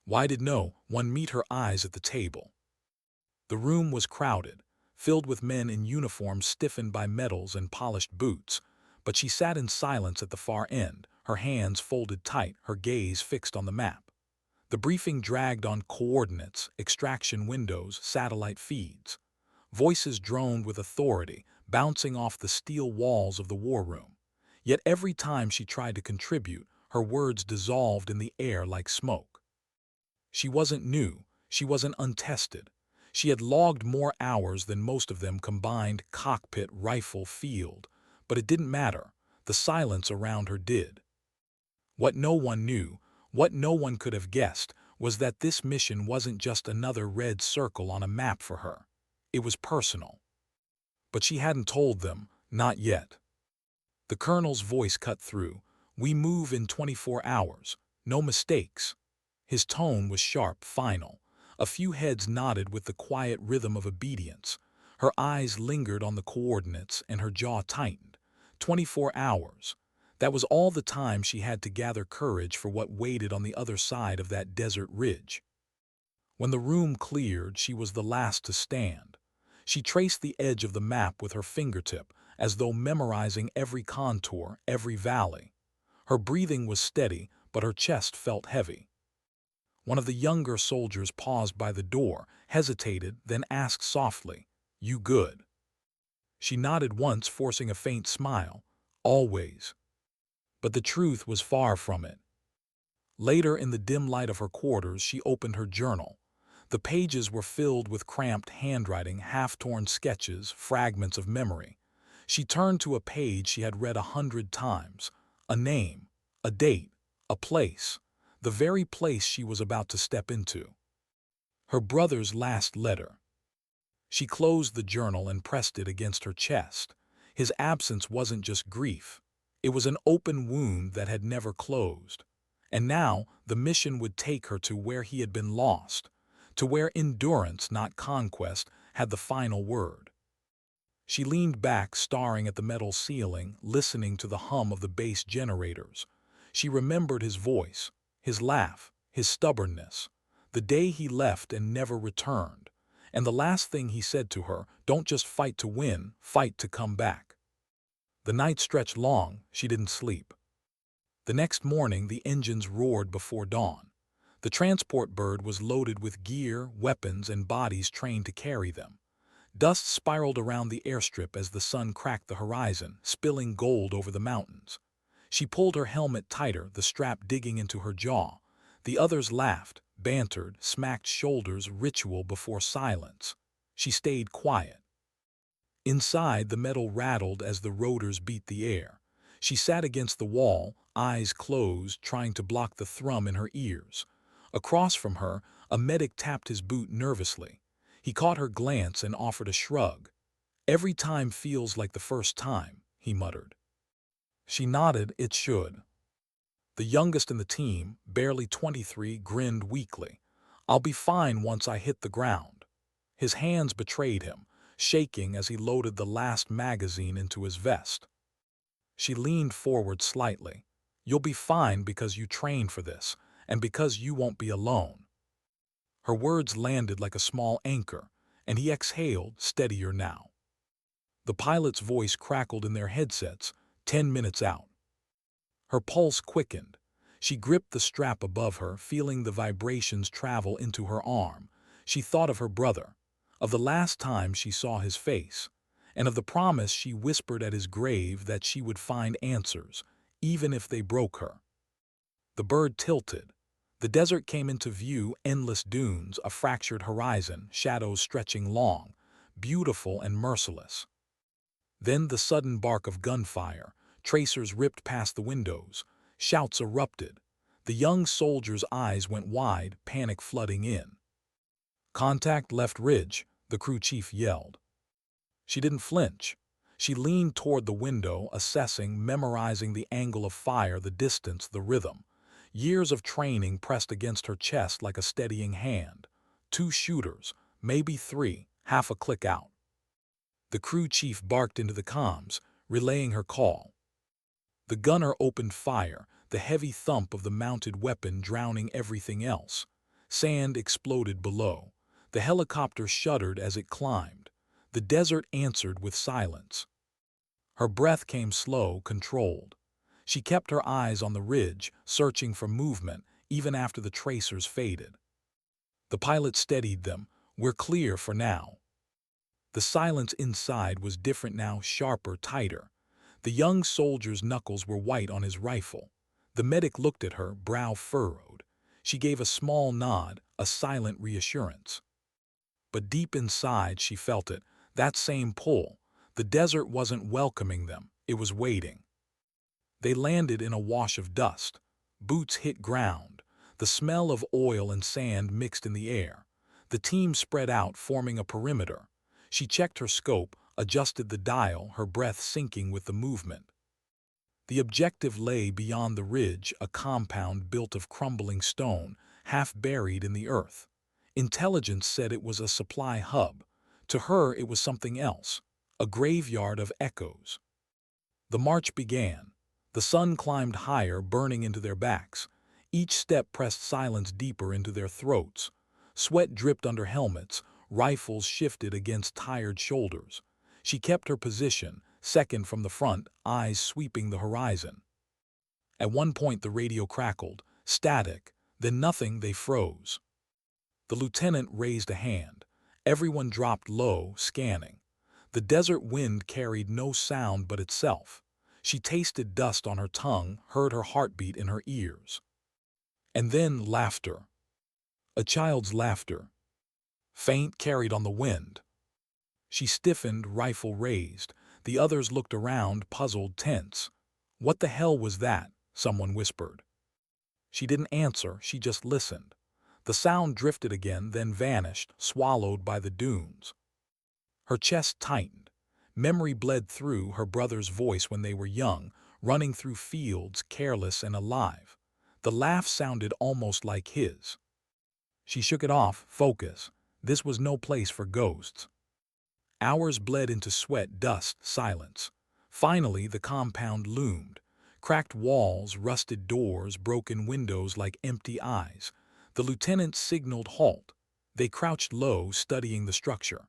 Why did no one meet her eyes at the table? The room was crowded, filled with men in uniforms stiffened by medals and polished boots, but she sat in silence at the far end, her hands folded tight, her gaze fixed on the map. The briefing dragged on coordinates, extraction windows, satellite feeds. Voices droned with authority, bouncing off the steel walls of the war room. Yet every time she tried to contribute, her words dissolved in the air like smoke. She wasn't new, she wasn't untested. She had logged more hours than most of them combined, cockpit, rifle, field. But it didn't matter. The silence around her did. What no one knew, what no one could have guessed, was that this mission wasn't just another red circle on a map for her. It was personal. But she hadn't told them, not yet. The colonel's voice cut through. "We move in 24 hours. No mistakes." His tone was sharp, final. A few heads nodded with the quiet rhythm of obedience. Her eyes lingered on the coordinates and her jaw tightened. 24 hours. That was all the time she had to gather courage for what waited on the other side of that desert ridge. When the room cleared, she was the last to stand. She traced the edge of the map with her fingertip, as though memorizing every contour, every valley. Her breathing was steady, but her chest felt heavy. One of the younger soldiers paused by the door, hesitated, then asked softly, "You good?" She nodded once, forcing a faint smile. "Always." But the truth was far from it. Later, in the dim light of her quarters, she opened her journal. The pages were filled with cramped handwriting, half-torn sketches, fragments of memory. She turned to a page she had read 100 times. A name, a date, a place. The very place she was about to step into. Her brother's last letter. She closed the journal and pressed it against her chest. His absence wasn't just grief. It was an open wound that had never closed. And now the mission would take her to where he had been lost, to where endurance, not conquest, had the final word. She leaned back, staring at the metal ceiling, listening to the hum of the base generators. She remembered his voice, his laugh, his stubbornness. The day he left and never returned. And the last thing he said to her, "Don't just fight to win, fight to come back." The night stretched long, she didn't sleep. The next morning, the engines roared before dawn. The transport bird was loaded with gear, weapons, and bodies trained to carry them. Dust spiraled around the airstrip as the sun cracked the horizon, spilling gold over the mountains. She pulled her helmet tighter, the strap digging into her jaw. The others laughed, bantered, smacked shoulders, ritual before silence. She stayed quiet. Inside, the metal rattled as the rotors beat the air. She sat against the wall, eyes closed, trying to block the thrum in her ears. Across from her, a medic tapped his boot nervously. He caught her glance and offered a shrug. "Every time feels like the first time," he muttered. She nodded. It should. The youngest in the team, barely 23, grinned weakly. "I'll be fine once I hit the ground." His hands betrayed him, shaking as he loaded the last magazine into his vest. She leaned forward slightly. "You'll be fine because you trained for this, and because you won't be alone." Her words landed like a small anchor, and he exhaled, steadier now. The pilot's voice crackled in their headsets, 10 minutes out. Her pulse quickened. She gripped the strap above her, feeling the vibrations travel into her arm. She thought of her brother, of the last time she saw his face, and of the promise she whispered at his grave that she would find answers, even if they broke her. The bird tilted. The desert came into view, endless dunes, a fractured horizon, shadows stretching long, beautiful and merciless. Then the sudden bark of gunfire. Tracers ripped past the windows. Shouts erupted. The young soldier's eyes went wide, panic flooding in. "Contact left ridge," the crew chief yelled. She didn't flinch. She leaned toward the window, assessing, memorizing the angle of fire, the distance, the rhythm. Years of training pressed against her chest like a steadying hand. 2 shooters, maybe 3, half a click out. The crew chief barked into the comms, relaying her call. The gunner opened fire, the heavy thump of the mounted weapon drowning everything else. Sand exploded below. The helicopter shuddered as it climbed. The desert answered with silence. Her breath came slow, controlled. She kept her eyes on the ridge, searching for movement, even after the tracers faded. The pilot steadied them. "We're clear for now." The silence inside was different now, sharper, tighter. The young soldier's knuckles were white on his rifle. The medic looked at her, brow furrowed. She gave a small nod, a silent reassurance. But deep inside she felt it, that same pull. The desert wasn't welcoming them, it was waiting. They landed in a wash of dust. Boots hit ground. The smell of oil and sand mixed in the air. The team spread out, forming a perimeter. She checked her scope, adjusted the dial, her breath syncing with the movement. The objective lay beyond the ridge, a compound built of crumbling stone, half buried in the earth. Intelligence said it was a supply hub. To her it was something else, a graveyard of echoes. The march began. The sun climbed higher, burning into their backs. Each step pressed silence deeper into their throats. Sweat dripped under helmets, rifles shifted against tired shoulders. She kept her position, second from the front, eyes sweeping the horizon. At one point the radio crackled, static, then nothing. They froze. The lieutenant raised a hand. Everyone dropped low, scanning. The desert wind carried no sound but itself. She tasted dust on her tongue, heard her heartbeat in her ears. And then laughter. A child's laughter. Faint, carried on the wind. She stiffened, rifle raised. The others looked around, puzzled, tense. "What the hell was that?" someone whispered. She didn't answer, she just listened. The sound drifted again, then vanished, swallowed by the dunes. Her chest tightened. Memory bled through, her brother's voice when they were young, running through fields, careless and alive. The laugh sounded almost like his. She shook it off, focus. This was no place for ghosts. Hours bled into sweat, dust, silence. Finally, the compound loomed. Cracked walls, rusted doors, broken windows like empty eyes. The lieutenant signaled halt. They crouched low, studying the structure.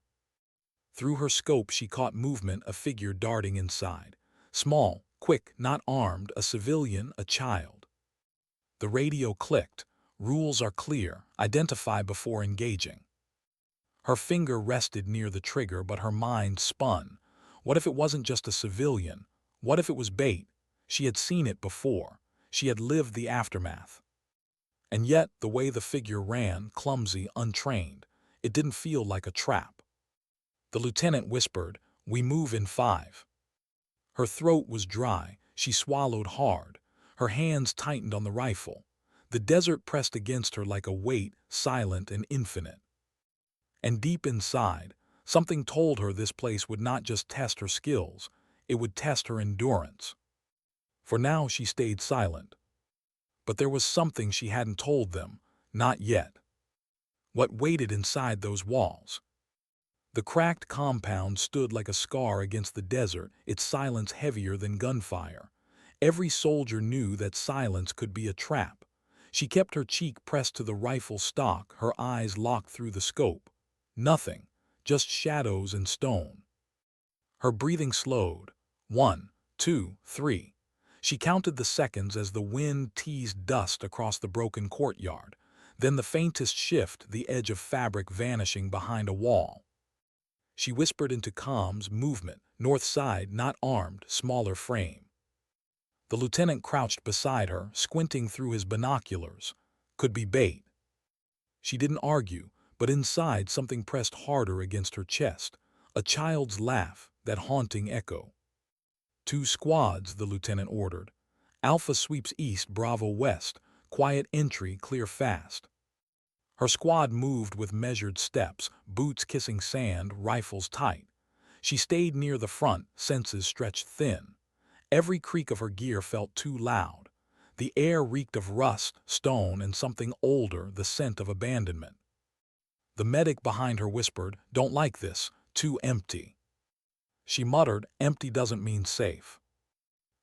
Through her scope she caught movement, a figure darting inside. Small, quick, not armed, a civilian, a child. The radio clicked. "Rules are clear. Identify before engaging." Her finger rested near the trigger, but her mind spun. What if it wasn't just a civilian? What if it was bait? She had seen it before. She had lived the aftermath. And yet, the way the figure ran, clumsy, untrained, it didn't feel like a trap. The lieutenant whispered, "We move in 5." Her throat was dry. She swallowed hard. Her hands tightened on the rifle. The desert pressed against her like a weight, silent and infinite. And deep inside, something told her this place would not just test her skills, it would test her endurance. For now she stayed silent. But there was something she hadn't told them, not yet. What waited inside those walls? The cracked compound stood like a scar against the desert, its silence heavier than gunfire. Every soldier knew that silence could be a trap. She kept her cheek pressed to the rifle stock, her eyes locked through the scope. Nothing, just shadows and stone. Her breathing slowed. 1, 2, 3. She counted the seconds as the wind teased dust across the broken courtyard. Then the faintest shift, the edge of fabric vanishing behind a wall. She whispered into comms, movement, north side, not armed, smaller frame. The lieutenant crouched beside her, squinting through his binoculars. Could be bait. She didn't argue, but inside something pressed harder against her chest. A child's laugh, that haunting echo. 2 squads, the lieutenant ordered. Alpha sweeps east, Bravo west. Quiet entry, clear fast. Her squad moved with measured steps, boots kissing sand, rifles tight. She stayed near the front, senses stretched thin. Every creak of her gear felt too loud. The air reeked of rust, stone, and something older, the scent of abandonment. The medic behind her whispered, "Don't like this, too empty." She muttered, "Empty doesn't mean safe."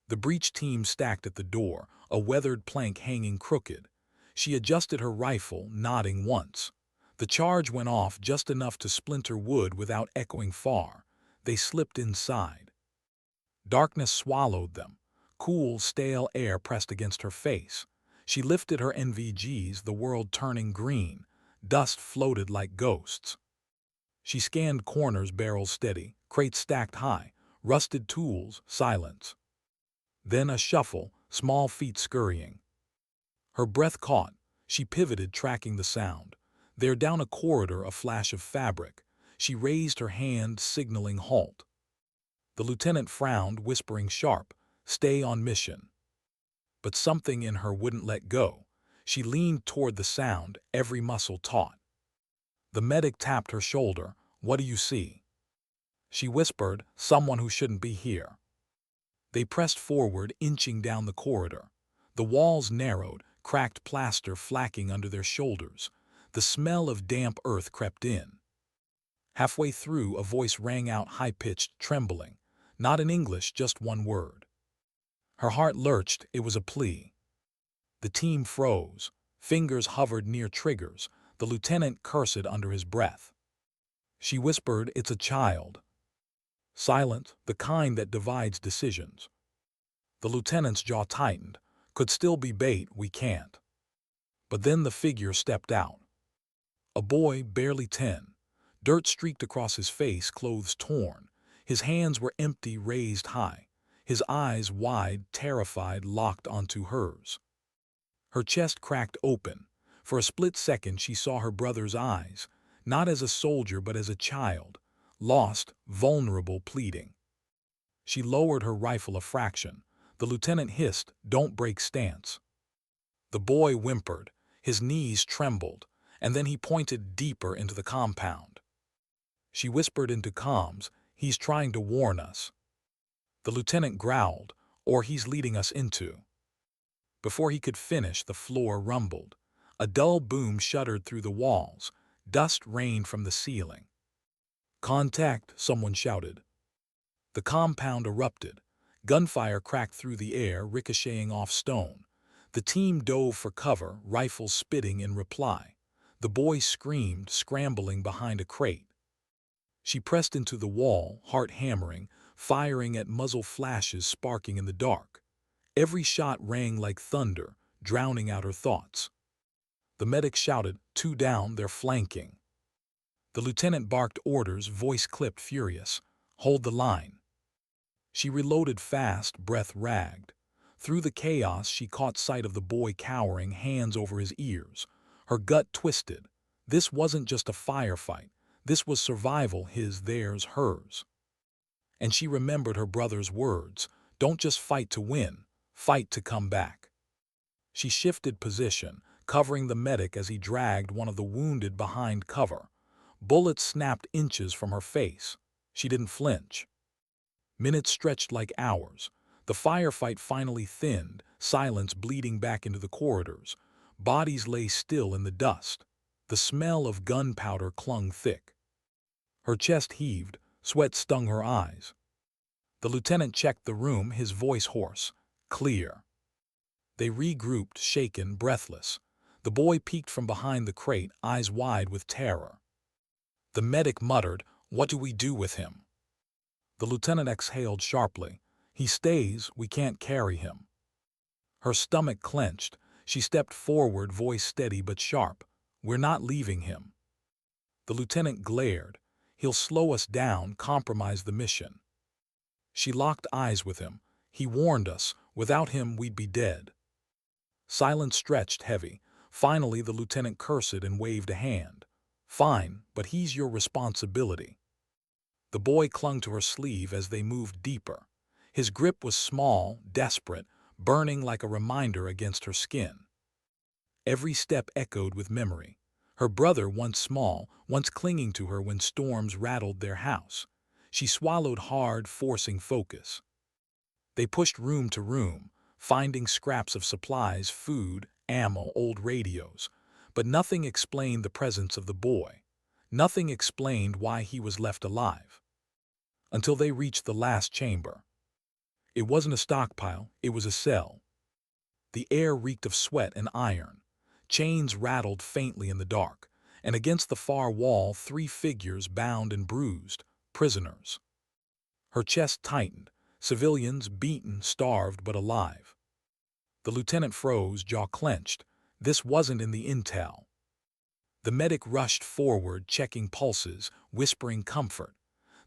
The breach team stacked at the door, a weathered plank hanging crooked. She adjusted her rifle, nodding once. The charge went off just enough to splinter wood without echoing far. They slipped inside. Darkness swallowed them. Cool, stale air pressed against her face. She lifted her NVGs, the world turning green. Dust floated like ghosts. She scanned corners, barrels steady, crates stacked high, rusted tools, silence. Then a shuffle, small feet scurrying. Her breath caught. She pivoted, tracking the sound. There down a corridor, a flash of fabric. She raised her hand, signaling halt. The lieutenant frowned, whispering sharp, "Stay on mission." But something in her wouldn't let go. She leaned toward the sound, every muscle taut. The medic tapped her shoulder. "What do you see?" She whispered, "Someone who shouldn't be here." They pressed forward, inching down the corridor. The walls narrowed, cracked plaster flacking under their shoulders. The smell of damp earth crept in. Halfway through, a voice rang out, high-pitched, trembling. Not in English, just one word. Her heart lurched. It was a plea. The team froze. Fingers hovered near triggers. The lieutenant cursed under his breath. She whispered, "It's a child." Silent, the kind that divides decisions. The lieutenant's jaw tightened. "Could still be bait, we can't." But then the figure stepped out. A boy, barely 10. Dirt streaked across his face, clothes torn. His hands were empty, raised high. His eyes, wide, terrified, locked onto hers. Her chest cracked open. For a split second she saw her brother's eyes, not as a soldier but as a child, lost, vulnerable, pleading. She lowered her rifle a fraction. The lieutenant hissed, "Don't break stance." The boy whimpered. His knees trembled, and then he pointed deeper into the compound. She whispered into comms, "He's trying to warn us." The lieutenant growled, "Or he's leading us into." Before he could finish, the floor rumbled. A dull boom shuddered through the walls. Dust rained from the ceiling. "Contact!" someone shouted. The compound erupted. Gunfire cracked through the air, ricocheting off stone. The team dove for cover, rifles spitting in reply. The boy screamed, scrambling behind a crate. She pressed into the wall, heart hammering, firing at muzzle flashes sparking in the dark. Every shot rang like thunder, drowning out her thoughts. The medic shouted, "Two down, they're flanking." The lieutenant barked orders, voice clipped, furious. "Hold the line." She reloaded fast, breath ragged. Through the chaos, she caught sight of the boy cowering, hands over his ears. Her gut twisted. This wasn't just a firefight. This was survival, his, theirs, hers. And she remembered her brother's words, "Don't just fight to win, fight to come back." She shifted position, covering the medic as he dragged one of the wounded behind cover. Bullets snapped inches from her face. She didn't flinch. Minutes stretched like hours. The firefight finally thinned, silence bleeding back into the corridors. Bodies lay still in the dust. The smell of gunpowder clung thick. Her chest heaved, sweat stung her eyes. The lieutenant checked the room, his voice hoarse. "Clear." They regrouped, shaken, breathless. The boy peeked from behind the crate, eyes wide with terror. The medic muttered, "What do we do with him?" The lieutenant exhaled sharply. "He stays, we can't carry him." Her stomach clenched. She stepped forward, voice steady but sharp. "We're not leaving him." The lieutenant glared. "He'll slow us down, compromise the mission." She locked eyes with him. "He warned us. Without him, we'd be dead." Silence stretched heavy. Finally, the lieutenant cursed and waved a hand. "Fine, but he's your responsibility." The boy clung to her sleeve as they moved deeper. His grip was small, desperate, burning like a reminder against her skin. Every step echoed with memory. Her brother, once small, once clinging to her when storms rattled their house. She swallowed hard, forcing focus. They pushed room to room, finding scraps of supplies, food, ammo, old radios. But nothing explained the presence of the boy. Nothing explained why he was left alive. Until they reached the last chamber. It wasn't a stockpile, it was a cell. The air reeked of sweat and iron. Chains rattled faintly in the dark, and against the far wall 3 figures bound and bruised, prisoners. Her chest tightened, civilians beaten, starved but alive. The lieutenant froze, jaw clenched. This wasn't in the intel. The medic rushed forward, checking pulses, whispering comfort.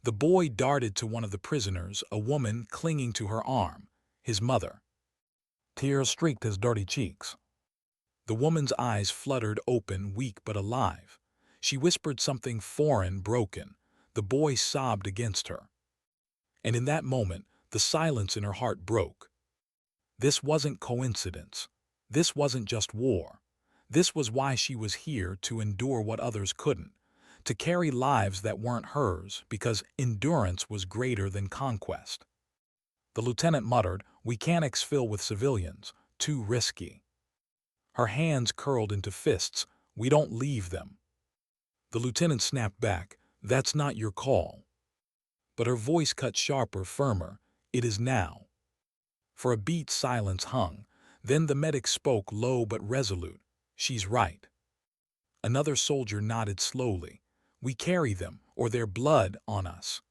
The boy darted to one of the prisoners, a woman clinging to her arm, his mother. Tears streaked his dirty cheeks. The woman's eyes fluttered open, weak but alive. She whispered something foreign, broken. The boy sobbed against her. And in that moment, the silence in her heart broke. This wasn't coincidence. This wasn't just war. This was why she was here, to endure what others couldn't, to carry lives that weren't hers, because endurance was greater than conquest. The lieutenant muttered, "We can't exfil with civilians. Too risky." Her hands curled into fists. "We don't leave them." The lieutenant snapped back, "That's not your call." But her voice cut sharper, firmer. "It is now." For a beat, silence hung. Then the medic spoke, low but resolute. "She's right." Another soldier nodded slowly. "We carry them, or their blood, on us."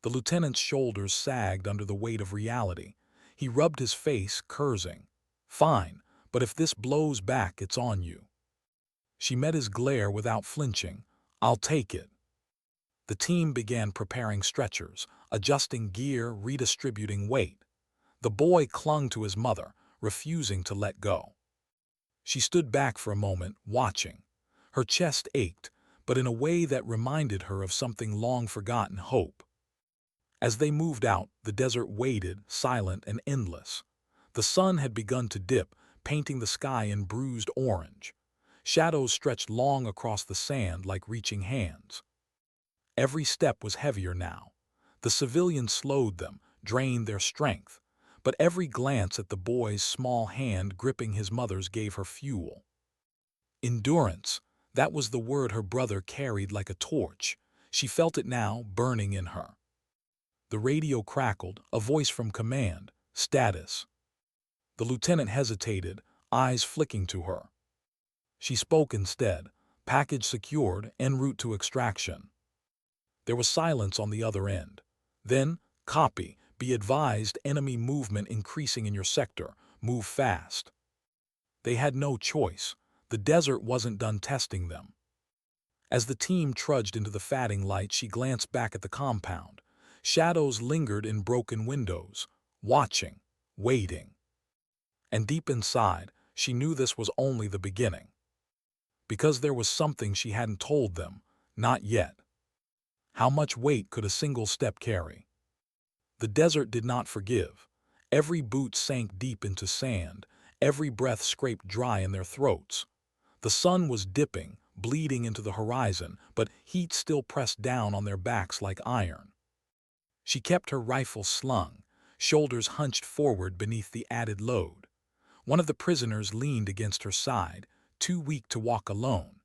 The lieutenant's shoulders sagged under the weight of reality. He rubbed his face, cursing. "Fine, but if this blows back, it's on you." She met his glare without flinching. "I'll take it." The team began preparing stretchers, adjusting gear, redistributing weight. The boy clung to his mother, refusing to let go. She stood back for a moment, watching. Her chest ached, but in a way that reminded her of something long forgotten: hope. As they moved out, the desert waited, silent and endless. The sun had begun to dip, painting the sky in bruised orange. Shadows stretched long across the sand like reaching hands. Every step was heavier now. The civilians slowed them, drained their strength. But every glance at the boy's small hand gripping his mother's gave her fuel. Endurance, that was the word her brother carried like a torch. She felt it now, burning in her. The radio crackled, a voice from command. "Status." The lieutenant hesitated, eyes flicking to her. She spoke instead. "Package secured, en route to extraction." There was silence on the other end. Then, "Copy. Be advised, enemy movement increasing in your sector. Move fast." They had no choice. The desert wasn't done testing them. As the team trudged into the fading light, she glanced back at the compound. Shadows lingered in broken windows, watching, waiting. And deep inside, she knew this was only the beginning. Because there was something she hadn't told them, not yet. How much weight could a single step carry? The desert did not forgive. Every boot sank deep into sand. Every breath scraped dry in their throats. The sun was dipping, bleeding into the horizon, but heat still pressed down on their backs like iron. She kept her rifle slung, shoulders hunched forward beneath the added load. One of the prisoners leaned against her side, too weak to walk alone.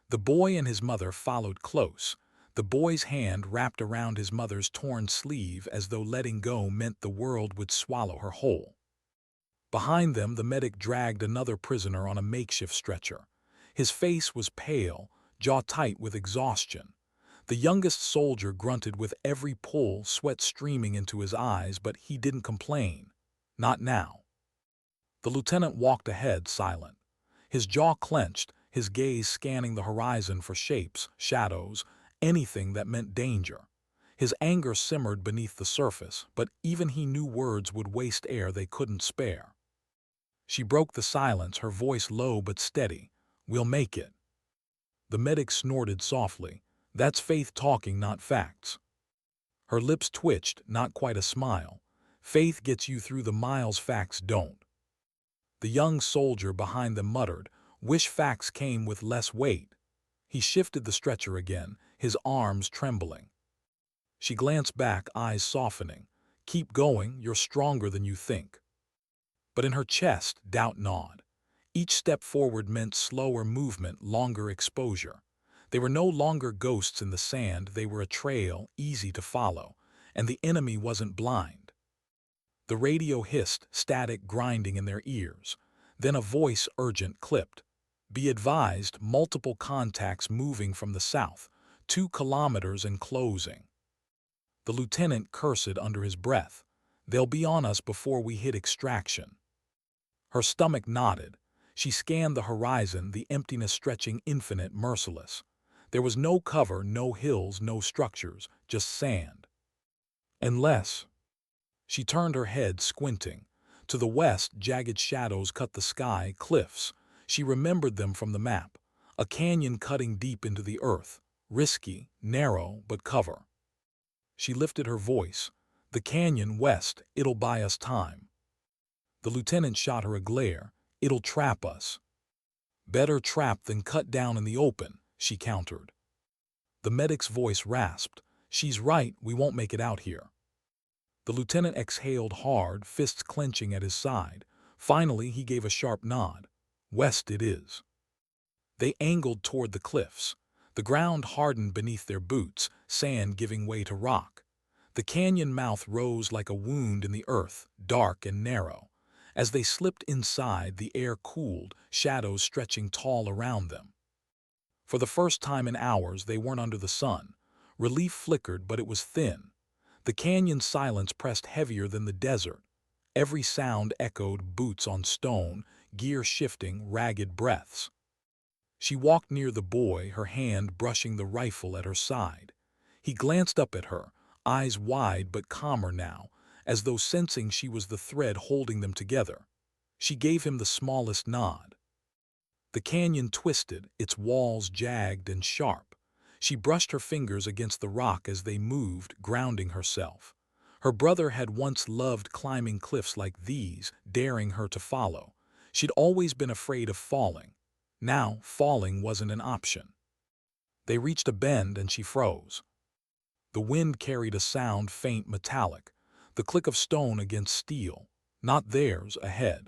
The boy and his mother followed close. The boy's hand wrapped around his mother's torn sleeve as though letting go meant the world would swallow her whole. Behind them, the medic dragged another prisoner on a makeshift stretcher. His face was pale, jaw tight with exhaustion. The youngest soldier grunted with every pull, sweat streaming into his eyes, but he didn't complain. Not now. The lieutenant walked ahead, silent. His jaw clenched, his gaze scanning the horizon for shapes, shadows, anything that meant danger. His anger simmered beneath the surface, but even he knew words would waste air they couldn't spare. She broke the silence, her voice low but steady. "We'll make it." The medic snorted softly. "That's faith talking, not facts." Her lips twitched, not quite a smile. "Faith gets you through the miles, facts don't." The young soldier behind them muttered, "Wish facts came with less weight." He shifted the stretcher again, his arms trembling. She glanced back, eyes softening. "Keep going, you're stronger than you think." But in her chest, doubt gnawed. Each step forward meant slower movement, longer exposure. They were no longer ghosts in the sand, they were a trail, easy to follow, and the enemy wasn't blind. The radio hissed, static grinding in their ears. Then a voice, urgent, clipped. Be advised, multiple contacts moving from the south, 2 kilometers and closing. The lieutenant cursed under his breath. They'll be on us before we hit extraction. Her stomach knotted. She scanned the horizon, the emptiness stretching infinite, merciless. There was no cover, no hills, no structures, just sand. Unless... She turned her head, squinting. To the west, jagged shadows cut the sky, cliffs. She remembered them from the map. A canyon cutting deep into the earth. Risky, narrow, but cover. She lifted her voice. The canyon west, it'll buy us time. The lieutenant shot her a glare. It'll trap us. Better trap than cut down in the open, she countered. The medic's voice rasped. She's right, we won't make it out here. The lieutenant exhaled hard, fists clenching at his side. Finally, he gave a sharp nod. West it is. They angled toward the cliffs. The ground hardened beneath their boots, sand giving way to rock. The canyon mouth rose like a wound in the earth, dark and narrow. As they slipped inside, the air cooled, shadows stretching tall around them. For the first time in hours, they weren't under the sun. Relief flickered, but it was thin. The canyon's silence pressed heavier than the desert. Every sound echoed, boots on stone, gear shifting, ragged breaths. She walked near the boy, her hand brushing the rifle at her side. He glanced up at her, eyes wide but calmer now, as though sensing she was the thread holding them together. She gave him the smallest nod. The canyon twisted, its walls jagged and sharp. She brushed her fingers against the rock as they moved, grounding herself. Her brother had once loved climbing cliffs like these, daring her to follow. She'd always been afraid of falling. Now, falling wasn't an option. They reached a bend and she froze. The wind carried a sound, faint, metallic, the click of stone against steel, not theirs, ahead.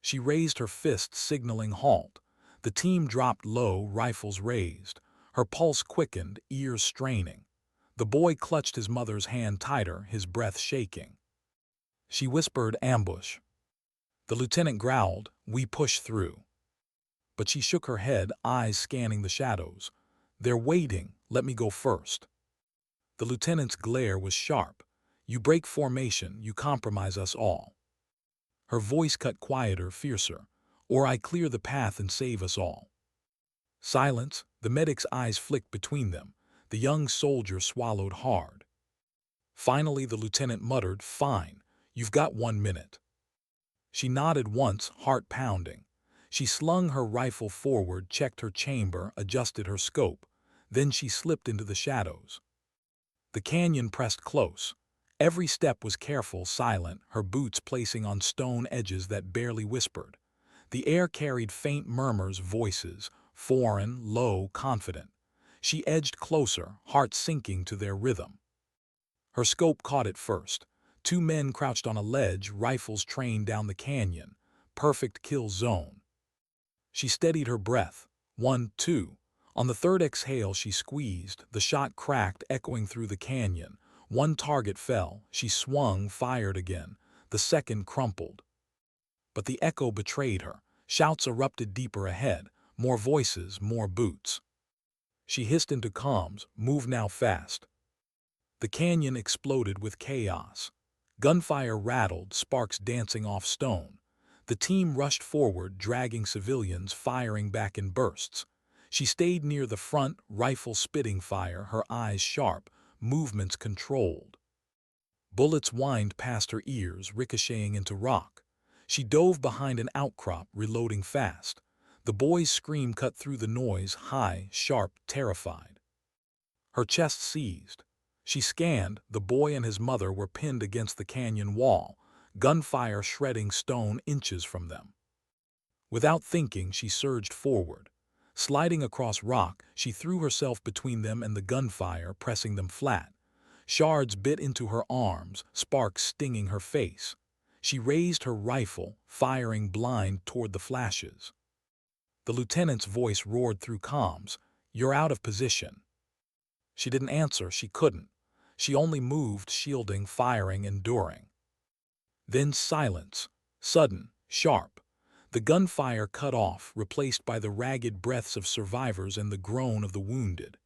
She raised her fist, signaling halt. The team dropped low, rifles raised. Her pulse quickened, ears straining. The boy clutched his mother's hand tighter, his breath shaking. She whispered, ambush. The lieutenant growled, we push through. But she shook her head, eyes scanning the shadows. They're waiting, let me go first. The lieutenant's glare was sharp. You break formation, you compromise us all. Her voice cut quieter, fiercer. Or I clear the path and save us all. Silence, the medic's eyes flicked between them. The young soldier swallowed hard. Finally, the lieutenant muttered, fine, you've got 1 minute. She nodded once, heart pounding. She slung her rifle forward, checked her chamber, adjusted her scope. Then she slipped into the shadows. The canyon pressed close. Every step was careful, silent, her boots placing on stone edges that barely whispered. The air carried faint murmurs, voices, foreign, low, confident. She edged closer, heart sinking to their rhythm. Her scope caught it first. 2 men crouched on a ledge, rifles trained down the canyon. Perfect kill zone. She steadied her breath. 1, 2. On the third exhale, she squeezed. The shot cracked, echoing through the canyon. 1 target fell. She swung, fired again. The second crumpled. But the echo betrayed her. Shouts erupted deeper ahead. More voices, more boots. She hissed into comms, move now fast. The canyon exploded with chaos. Gunfire rattled, sparks dancing off stone. The team rushed forward, dragging civilians, firing back in bursts. She stayed near the front, rifle spitting fire, her eyes sharp, movements controlled. Bullets whined past her ears, ricocheting into rock. She dove behind an outcrop, reloading fast. The boy's scream cut through the noise, high, sharp, terrified. Her chest seized. She scanned. The boy and his mother were pinned against the canyon wall, gunfire shredding stone inches from them. Without thinking, she surged forward. Sliding across rock, she threw herself between them and the gunfire, pressing them flat. Shards bit into her arms, sparks stinging her face. She raised her rifle, firing blind toward the flashes. The lieutenant's voice roared through comms, "You're out of position." She didn't answer, she couldn't. She only moved, shielding, firing, enduring. Then silence, sudden, sharp. The gunfire cut off, replaced by the ragged breaths of survivors and the groan of the wounded.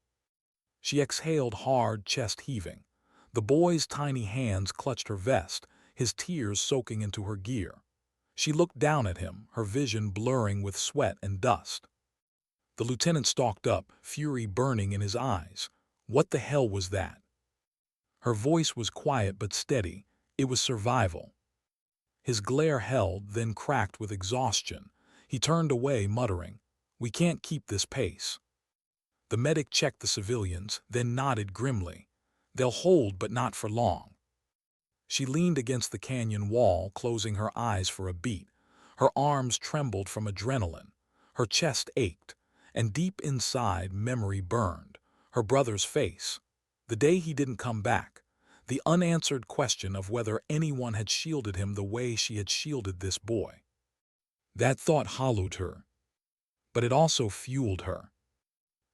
She exhaled hard, chest heaving. The boy's tiny hands clutched her vest, his tears soaking into her gear. She looked down at him, her vision blurring with sweat and dust. The lieutenant stalked up, fury burning in his eyes. What the hell was that? Her voice was quiet but steady. It was survival. His glare held, then cracked with exhaustion. He turned away, muttering, "We can't keep this pace." The medic checked the civilians, then nodded grimly. "They'll hold, but not for long." She leaned against the canyon wall, closing her eyes for a beat. Her arms trembled from adrenaline. Her chest ached, and deep inside memory burned. Her brother's face. The day he didn't come back. The unanswered question of whether anyone had shielded him the way she had shielded this boy. That thought hollowed her. But it also fueled her.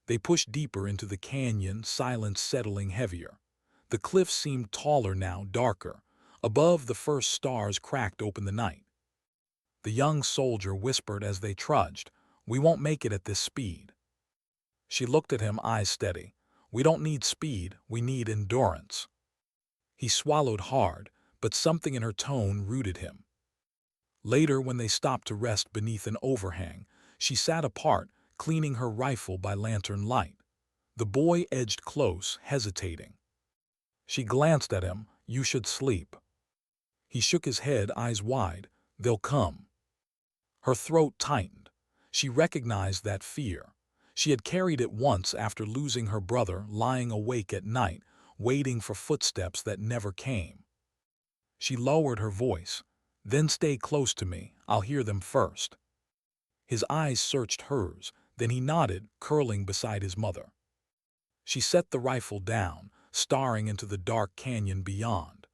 They pushed deeper into the canyon, silence settling heavier. The cliffs seemed taller now, darker. Above, the first stars cracked open the night. The young soldier whispered as they trudged, "We won't make it at this speed." She looked at him, eyes steady. "We don't need speed, we need endurance." He swallowed hard, but something in her tone rooted him. Later, when they stopped to rest beneath an overhang, she sat apart, cleaning her rifle by lantern light. The boy edged close, hesitating. She glanced at him. "You should sleep." He shook his head, eyes wide. "They'll come." Her throat tightened. She recognized that fear. She had carried it once after losing her brother, lying awake at night, waiting for footsteps that never came. She lowered her voice. "Then stay close to me. I'll hear them first." His eyes searched hers. Then he nodded, curling beside his mother. She set the rifle down, staring into the dark canyon beyond.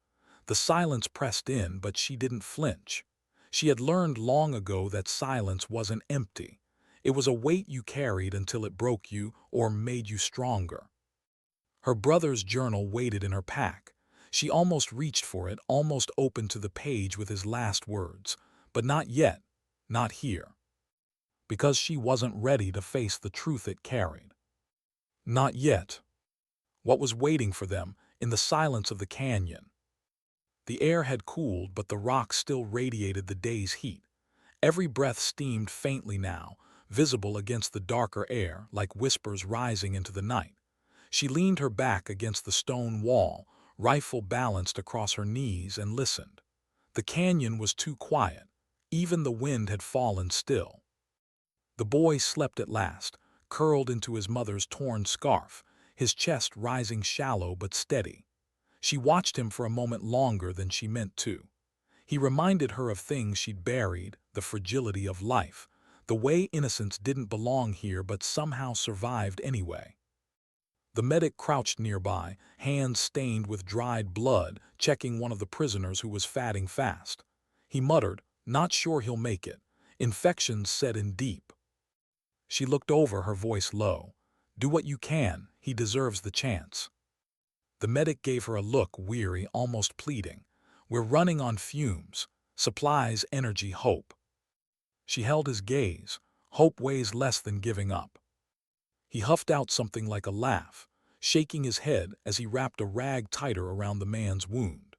The silence pressed in, but she didn't flinch. She had learned long ago that silence wasn't empty. It was a weight you carried until it broke you or made you stronger. Her brother's journal waited in her pack. She almost reached for it, almost opened to the page with his last words. But not yet, not here. Because she wasn't ready to face the truth it carried. Not yet. What was waiting for them in the silence of the canyon? The air had cooled, but the rocks still radiated the day's heat. Every breath steamed faintly now, visible against the darker air, like whispers rising into the night. She leaned her back against the stone wall, rifle balanced across her knees, and listened. The canyon was too quiet. Even the wind had fallen still. The boy slept at last, curled into his mother's torn scarf, his chest rising shallow but steady. She watched him for a moment longer than she meant to. He reminded her of things she'd buried, the fragility of life, the way innocence didn't belong here but somehow survived anyway. The medic crouched nearby, hands stained with dried blood, checking one of the prisoners who was fatting fast. He muttered, "Not sure he'll make it. Infections set in deep." She looked over, her voice low. "Do what you can. He deserves the chance." The medic gave her a look, weary, almost pleading. "We're running on fumes. Supplies, energy, hope." She held his gaze. Hope weighs less than giving up. He huffed out something like a laugh, shaking his head as he wrapped a rag tighter around the man's wound.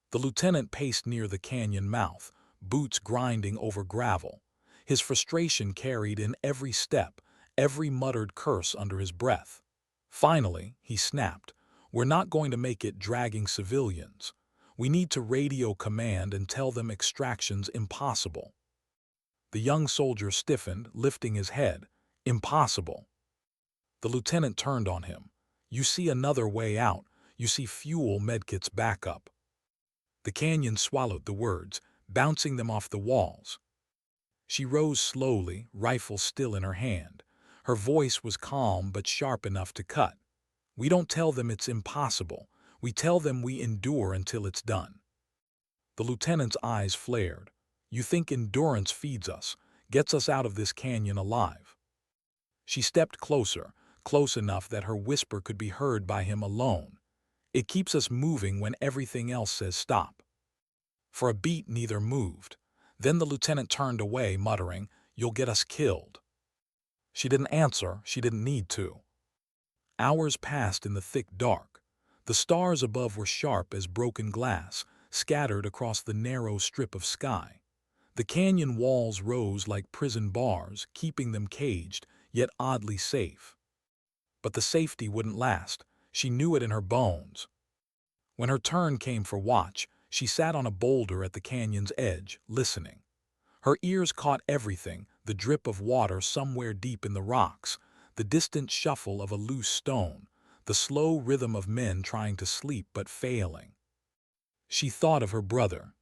The lieutenant paced near the canyon mouth, boots grinding over gravel. His frustration carried in every step, every muttered curse under his breath. Finally, he snapped, "We're not going to make it dragging civilians. We need to radio command and tell them extraction's impossible." The young soldier stiffened, lifting his head. "Impossible." The lieutenant turned on him. "You see another way out. You see fuel, medkits, backup." The canyon swallowed the words, bouncing them off the walls. She rose slowly, rifle still in her hand. Her voice was calm but sharp enough to cut. "We don't tell them it's impossible. We tell them we endure until it's done." The lieutenant's eyes flared. "You think endurance feeds us, gets us out of this canyon alive?" She stepped closer, close enough that her whisper could be heard by him alone. "It keeps us moving when everything else says stop." For a beat neither moved. Then the lieutenant turned away, muttering, "You'll get us killed." She didn't answer, she didn't need to. Hours passed in the thick dark. The stars above were sharp as broken glass, scattered across the narrow strip of sky. The canyon walls rose like prison bars, keeping them caged, yet oddly safe. But the safety wouldn't last. She knew it in her bones. When her turn came for watch, she sat on a boulder at the canyon's edge, listening. Her ears caught everything: the drip of water somewhere deep in the rocks, the distant shuffle of a loose stone, the slow rhythm of men trying to sleep but failing. She thought of her brother.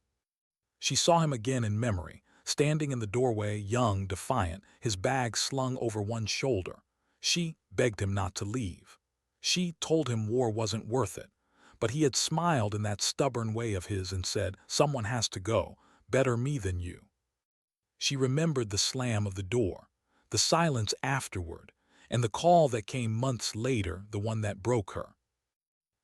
She saw him again in memory, standing in the doorway, young, defiant, his bag slung over one shoulder. She begged him not to leave. She told him war wasn't worth it. But he had smiled in that stubborn way of his and said, "Someone has to go. Better me than you." She remembered the slam of the door, the silence afterward, and the call that came months later, the one that broke her.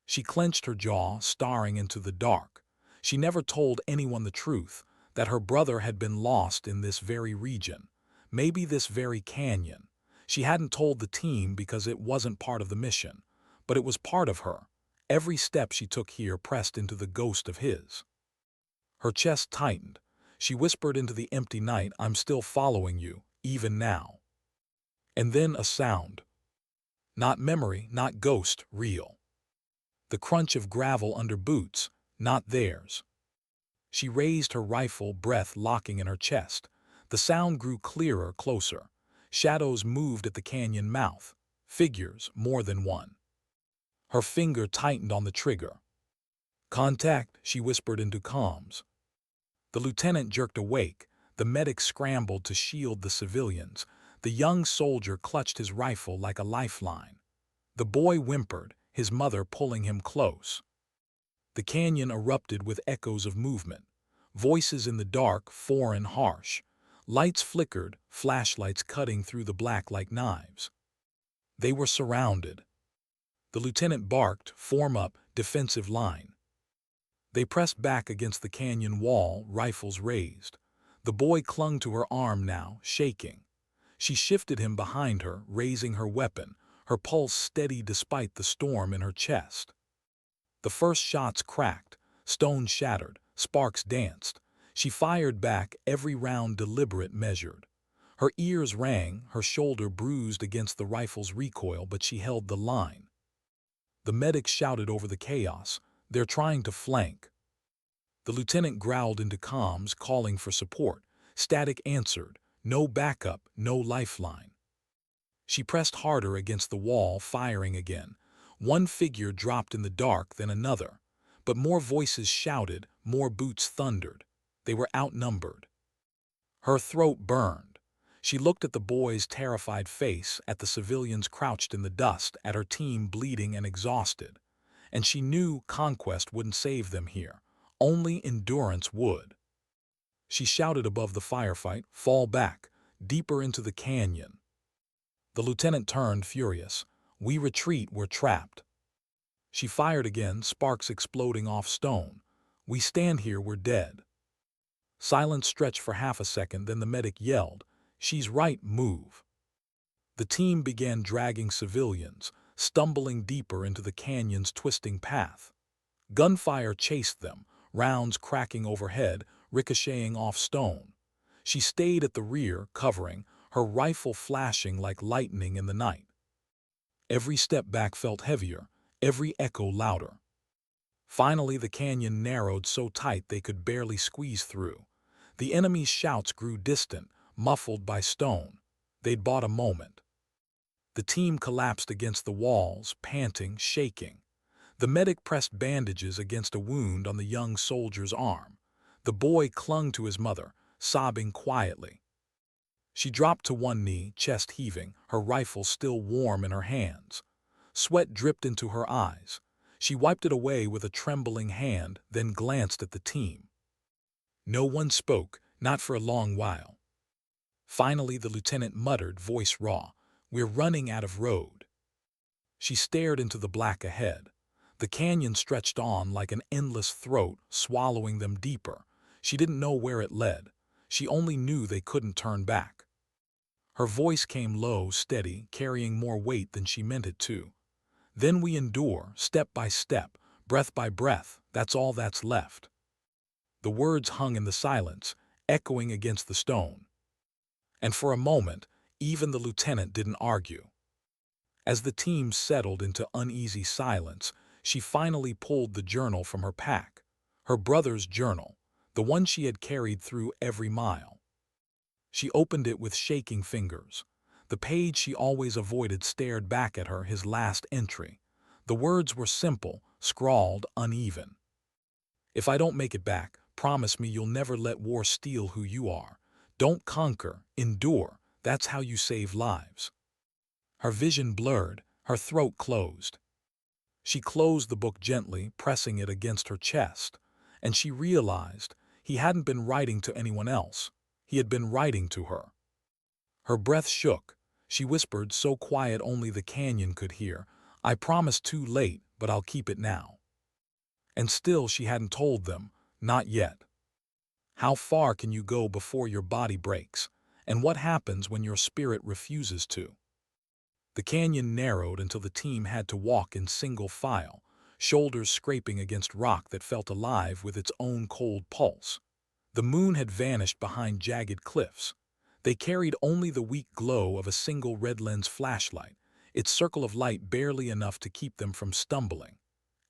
She clenched her jaw, staring into the dark. She never told anyone the truth, that her brother had been lost in this very region, maybe this very canyon. She hadn't told the team because it wasn't part of the mission, but it was part of her. Every step she took here pressed into the ghost of his. Her chest tightened. She whispered into the empty night, "I'm still following you, even now." And then a sound. Not memory, not ghost, real. The crunch of gravel under boots, not theirs. She raised her rifle, breath locking in her chest. The sound grew clearer, closer. Shadows moved at the canyon mouth. Figures, more than one. Her finger tightened on the trigger. "Contact," she whispered into comms. The lieutenant jerked awake. The medic scrambled to shield the civilians. The young soldier clutched his rifle like a lifeline. The boy whimpered, his mother pulling him close. The canyon erupted with echoes of movement. Voices in the dark, foreign, harsh. Lights flickered, flashlights cutting through the black like knives. They were surrounded. The lieutenant barked, "Form up, defensive line." They pressed back against the canyon wall, rifles raised. The boy clung to her arm now, shaking. She shifted him behind her, raising her weapon, her pulse steady despite the storm in her chest. The first shots cracked, stones shattered, sparks danced. She fired back, every round deliberate, measured. Her ears rang, her shoulder bruised against the rifle's recoil, but she held the line. The medic shouted over the chaos, "They're trying to flank." The lieutenant growled into comms, calling for support. Static answered, no backup, no lifeline. She pressed harder against the wall, firing again. One figure dropped in the dark, then another. But more voices shouted, more boots thundered. They were outnumbered. Her throat burned. She looked at the boy's terrified face, at the civilians crouched in the dust, at her team bleeding and exhausted. And she knew conquest wouldn't save them here. Only endurance would. She shouted above the firefight, "Fall back, deeper into the canyon." The lieutenant turned, furious. "We retreat, we're trapped." She fired again, sparks exploding off stone. "We stand here, we're dead." Silence stretched for half a second, then the medic yelled, "She's right, move." The team began dragging civilians, stumbling deeper into the canyon's twisting path. Gunfire chased them, rounds cracking overhead, ricocheting off stone. She stayed at the rear, covering, her rifle flashing like lightning in the night. Every step back felt heavier, every echo louder. Finally, the canyon narrowed so tight they could barely squeeze through. The enemy's shouts grew distant, muffled by stone. They'd bought a moment. The team collapsed against the walls, panting, shaking. The medic pressed bandages against a wound on the young soldier's arm. The boy clung to his mother, sobbing quietly. She dropped to one knee, chest heaving, her rifle still warm in her hands. Sweat dripped into her eyes. She wiped it away with a trembling hand, then glanced at the team. No one spoke, not for a long while. Finally, the lieutenant muttered, voice raw, "We're running out of road." She stared into the black ahead. The canyon stretched on like an endless throat, swallowing them deeper. She didn't know where it led. She only knew they couldn't turn back. Her voice came low, steady, carrying more weight than she meant it to. Then we endure, step by step, breath by breath, that's all that's left. The words hung in the silence, echoing against the stone. And for a moment, even the lieutenant didn't argue. As the team settled into uneasy silence, she finally pulled the journal from her pack. Her brother's journal, the one she had carried through every mile. She opened it with shaking fingers. The page she always avoided stared back at her, his last entry. The words were simple, scrawled uneven. If I don't make it back, promise me you'll never let war steal who you are. Don't conquer, endure. That's how you save lives. Her vision blurred, her throat closed. She closed the book gently, pressing it against her chest, and she realized he hadn't been writing to anyone else. He had been writing to her. Her breath shook. She whispered so quiet only the canyon could hear, "I promised too late, but I'll keep it now." And still she hadn't told them, not yet. How far can you go before your body breaks? And what happens when your spirit refuses to? The canyon narrowed until the team had to walk in single file, shoulders scraping against rock that felt alive with its own cold pulse. The moon had vanished behind jagged cliffs. They carried only the weak glow of a single red lens flashlight, its circle of light barely enough to keep them from stumbling.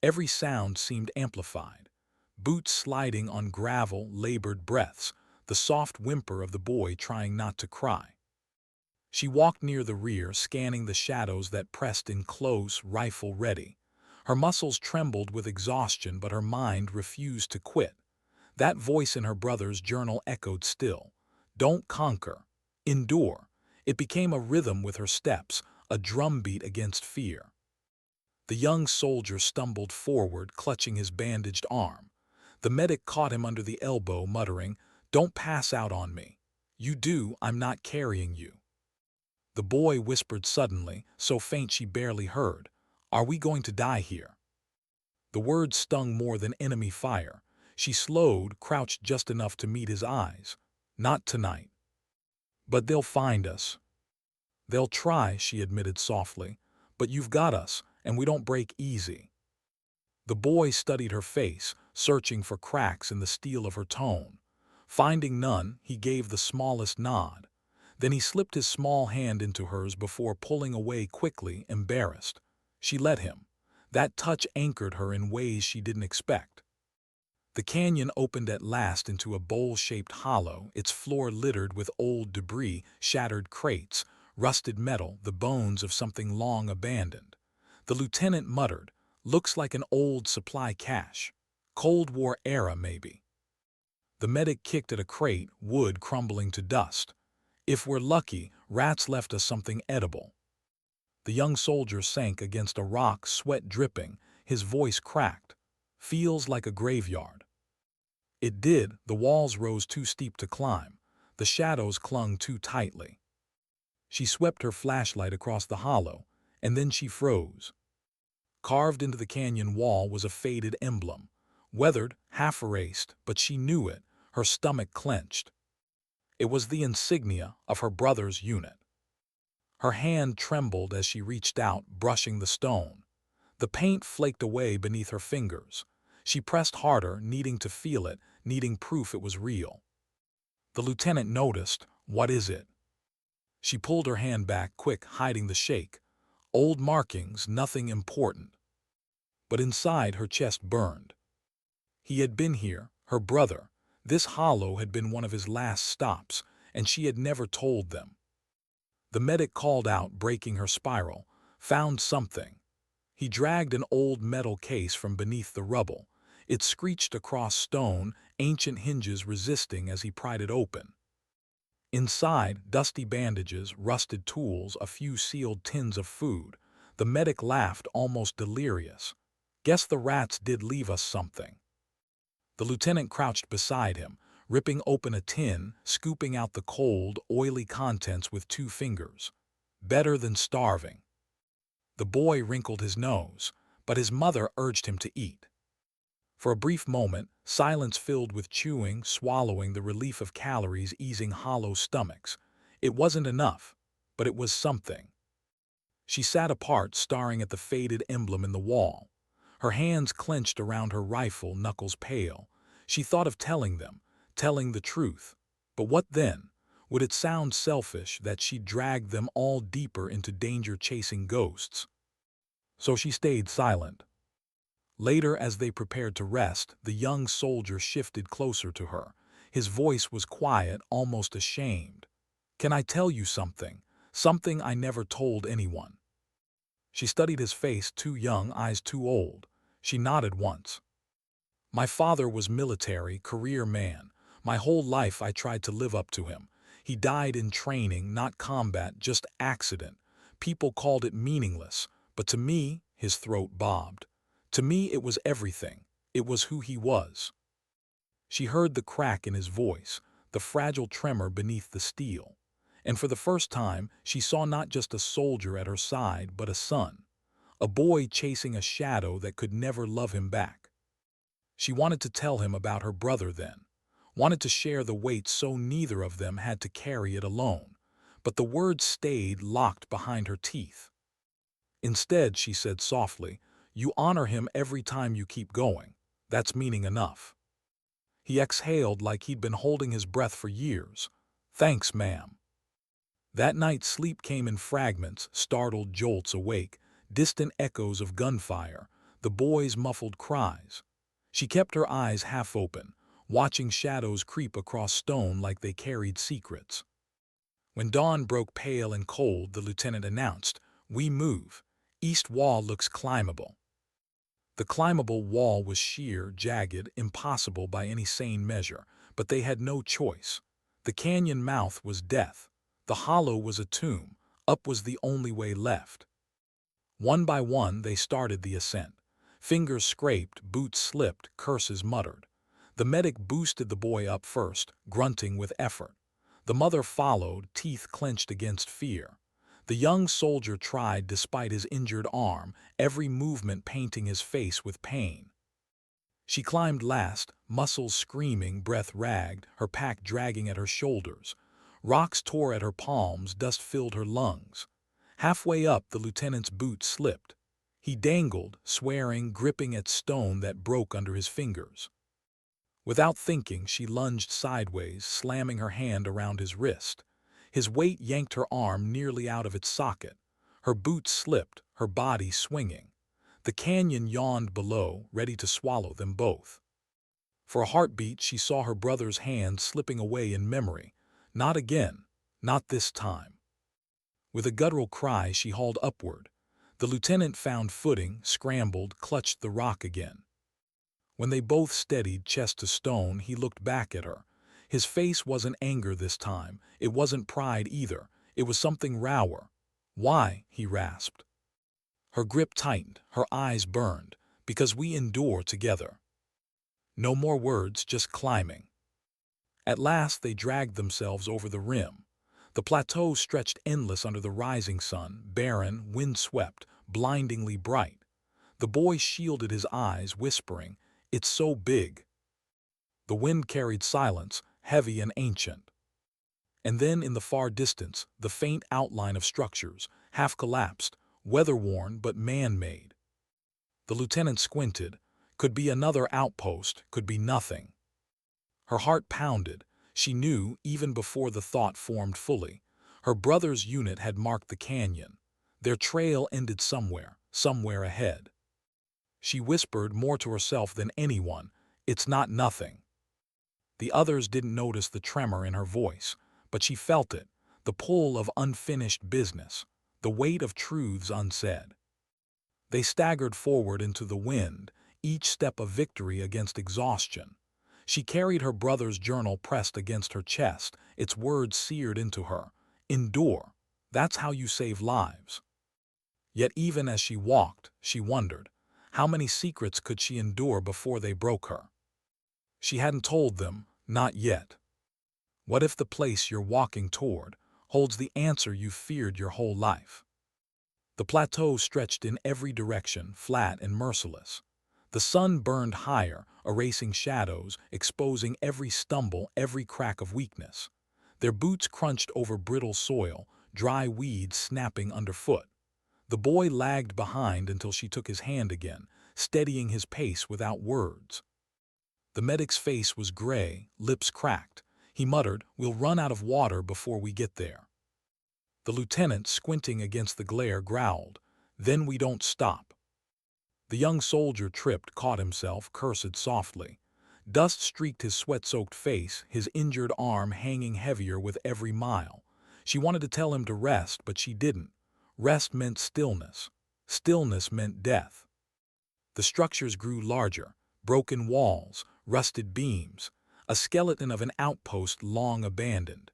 Every sound seemed amplified. Boots sliding on gravel, labored breaths, the soft whimper of the boy trying not to cry. She walked near the rear, scanning the shadows that pressed in close, rifle ready. Her muscles trembled with exhaustion, but her mind refused to quit. That voice in her brother's journal echoed still. Don't conquer. Endure. It became a rhythm with her steps, a drumbeat against fear. The young soldier stumbled forward, clutching his bandaged arm. The medic caught him under the elbow, muttering, "Don't pass out on me. You do, I'm not carrying you." The boy whispered suddenly, so faint she barely heard, "Are we going to die here?" The words stung more than enemy fire. She slowed, crouched just enough to meet his eyes. "Not tonight." "But they'll find us." "They'll try," she admitted softly, "but you've got us, and we don't break easy." The boy studied her face, searching for cracks in the steel of her tone. Finding none, he gave the smallest nod. Then he slipped his small hand into hers before pulling away quickly, embarrassed. She let him. That touch anchored her in ways she didn't expect. The canyon opened at last into a bowl-shaped hollow, its floor littered with old debris, shattered crates, rusted metal, the bones of something long abandoned. The lieutenant muttered, "Looks like an old supply cache. Cold War era, maybe." The medic kicked at a crate, wood crumbling to dust. "If we're lucky, rats left us something edible." The young soldier sank against a rock, sweat dripping, his voice cracked. "Feels like a graveyard." It did. The walls rose too steep to climb. The shadows clung too tightly. She swept her flashlight across the hollow, and then she froze. Carved into the canyon wall was a faded emblem. Weathered, half erased, but she knew it, her stomach clenched. It was the insignia of her brother's unit. Her hand trembled as she reached out, brushing the stone. The paint flaked away beneath her fingers. She pressed harder, needing to feel it, needing proof it was real. The lieutenant noticed. "What is it?" She pulled her hand back, quick, hiding the shake. "Old markings, nothing important." But inside her chest burned. He had been here, her brother. This hollow had been one of his last stops, and she had never told them. The medic called out, breaking her spiral. "Found something." He dragged an old metal case from beneath the rubble. It screeched across stone, ancient hinges resisting as he pried it open. Inside, dusty bandages, rusted tools, a few sealed tins of food. The medic laughed, almost delirious. "Guess the rats did leave us something." The lieutenant crouched beside him, ripping open a tin, scooping out the cold, oily contents with 2 fingers. Better than starving. The boy wrinkled his nose, but his mother urged him to eat. For a brief moment, silence filled with chewing, swallowing, the relief of calories easing hollow stomachs. It wasn't enough, but it was something. She sat apart, staring at the faded emblem in the wall. Her hands clenched around her rifle, knuckles pale. She thought of telling them, telling the truth. But what then? Would it sound selfish that she'd dragged them all deeper into danger chasing ghosts? So she stayed silent. Later, as they prepared to rest, the young soldier shifted closer to her. His voice was quiet, almost ashamed. "Can I tell you something? Something I never told anyone." She studied his face, too young, eyes too old. She nodded once. "My father was military, career man. My whole life I tried to live up to him. He died in training, not combat, just accident. People called it meaningless, but to me," his throat bobbed, "to me it was everything. It was who he was." She heard the crack in his voice, the fragile tremor beneath the steel. And for the first time, she saw not just a soldier at her side, but a son. A boy chasing a shadow that could never love him back. She wanted to tell him about her brother then, wanted to share the weight so neither of them had to carry it alone. But the words stayed locked behind her teeth. Instead, she said softly, "You honor him every time you keep going. That's meaning enough." He exhaled like he'd been holding his breath for years. "Thanks, ma'am." That night sleep came in fragments, startled jolts awake, distant echoes of gunfire, the boys' muffled cries. She kept her eyes half open, watching shadows creep across stone like they carried secrets. When dawn broke pale and cold, the lieutenant announced, "We move. East wall looks climbable." The climbable wall was sheer, jagged, impossible by any sane measure, but they had no choice. The canyon mouth was death. The hollow was a tomb. Up was the only way left. One by one, they started the ascent. Fingers scraped, boots slipped, curses muttered. The medic boosted the boy up first, grunting with effort. The mother followed, teeth clenched against fear. The young soldier tried despite his injured arm, every movement painting his face with pain. She climbed last, muscles screaming, breath ragged, her pack dragging at her shoulders. Rocks tore at her palms, dust filled her lungs. Halfway up, the lieutenant's boot slipped. He dangled, swearing, gripping at stone that broke under his fingers. Without thinking, she lunged sideways, slamming her hand around his wrist. His weight yanked her arm nearly out of its socket. Her boot slipped, her body swinging. The canyon yawned below, ready to swallow them both. For a heartbeat, she saw her brother's hand slipping away in memory. Not again. Not this time. With a guttural cry, she hauled upward. The lieutenant found footing, scrambled, clutched the rock again. When they both steadied, chest to stone, he looked back at her. His face wasn't anger this time. It wasn't pride either. It was something rawer. "Why?" he rasped. Her grip tightened, her eyes burned. "Because we endure together." No more words, just climbing. At last they dragged themselves over the rim. The plateau stretched endless under the rising sun, barren, windswept, blindingly bright. The boy shielded his eyes, whispering, "It's so big." The wind carried silence, heavy and ancient. And then in the far distance, the faint outline of structures, half collapsed, weather-worn but man-made. The lieutenant squinted. Could be another outpost, could be nothing. Her heart pounded. She knew, even before the thought formed fully. Her brother's unit had marked the canyon. Their trail ended somewhere, somewhere ahead. She whispered more to herself than anyone, "It's not nothing." The others didn't notice the tremor in her voice, but she felt it, the pull of unfinished business, the weight of truths unsaid. They staggered forward into the wind, each step a victory against exhaustion. She carried her brother's journal pressed against her chest, its words seared into her. Endure. That's how you save lives. Yet even as she walked, she wondered, how many secrets could she endure before they broke her? She hadn't told them, not yet. What if the place you're walking toward holds the answer you feared your whole life? The plateau stretched in every direction, flat and merciless. The sun burned higher, erasing shadows, exposing every stumble, every crack of weakness. Their boots crunched over brittle soil, dry weeds snapping underfoot. The boy lagged behind until she took his hand again, steadying his pace without words. The medic's face was gray, lips cracked. He muttered, "We'll run out of water before we get there." The lieutenant, squinting against the glare, growled, "Then we don't stop." The young soldier tripped, caught himself, cursed softly. Dust streaked his sweat-soaked face, his injured arm hanging heavier with every mile. She wanted to tell him to rest, but she didn't. Rest meant stillness. Stillness meant death. The structures grew larger, broken walls, rusted beams, a skeleton of an outpost long abandoned.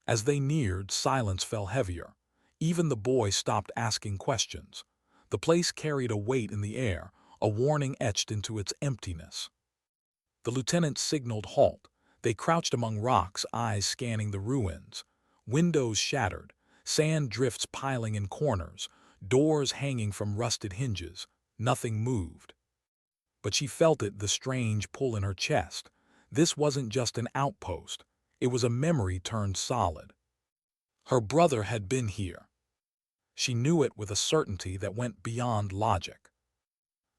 As they neared, silence fell heavier. Even the boy stopped asking questions. The place carried a weight in the air, a warning etched into its emptiness. The lieutenant signaled halt. They crouched among rocks, eyes scanning the ruins. Windows shattered, sand drifts piling in corners, doors hanging from rusted hinges. Nothing moved. But she felt it, the strange pull in her chest. This wasn't just an outpost. It was a memory turned solid. Her brother had been here. She knew it with a certainty that went beyond logic.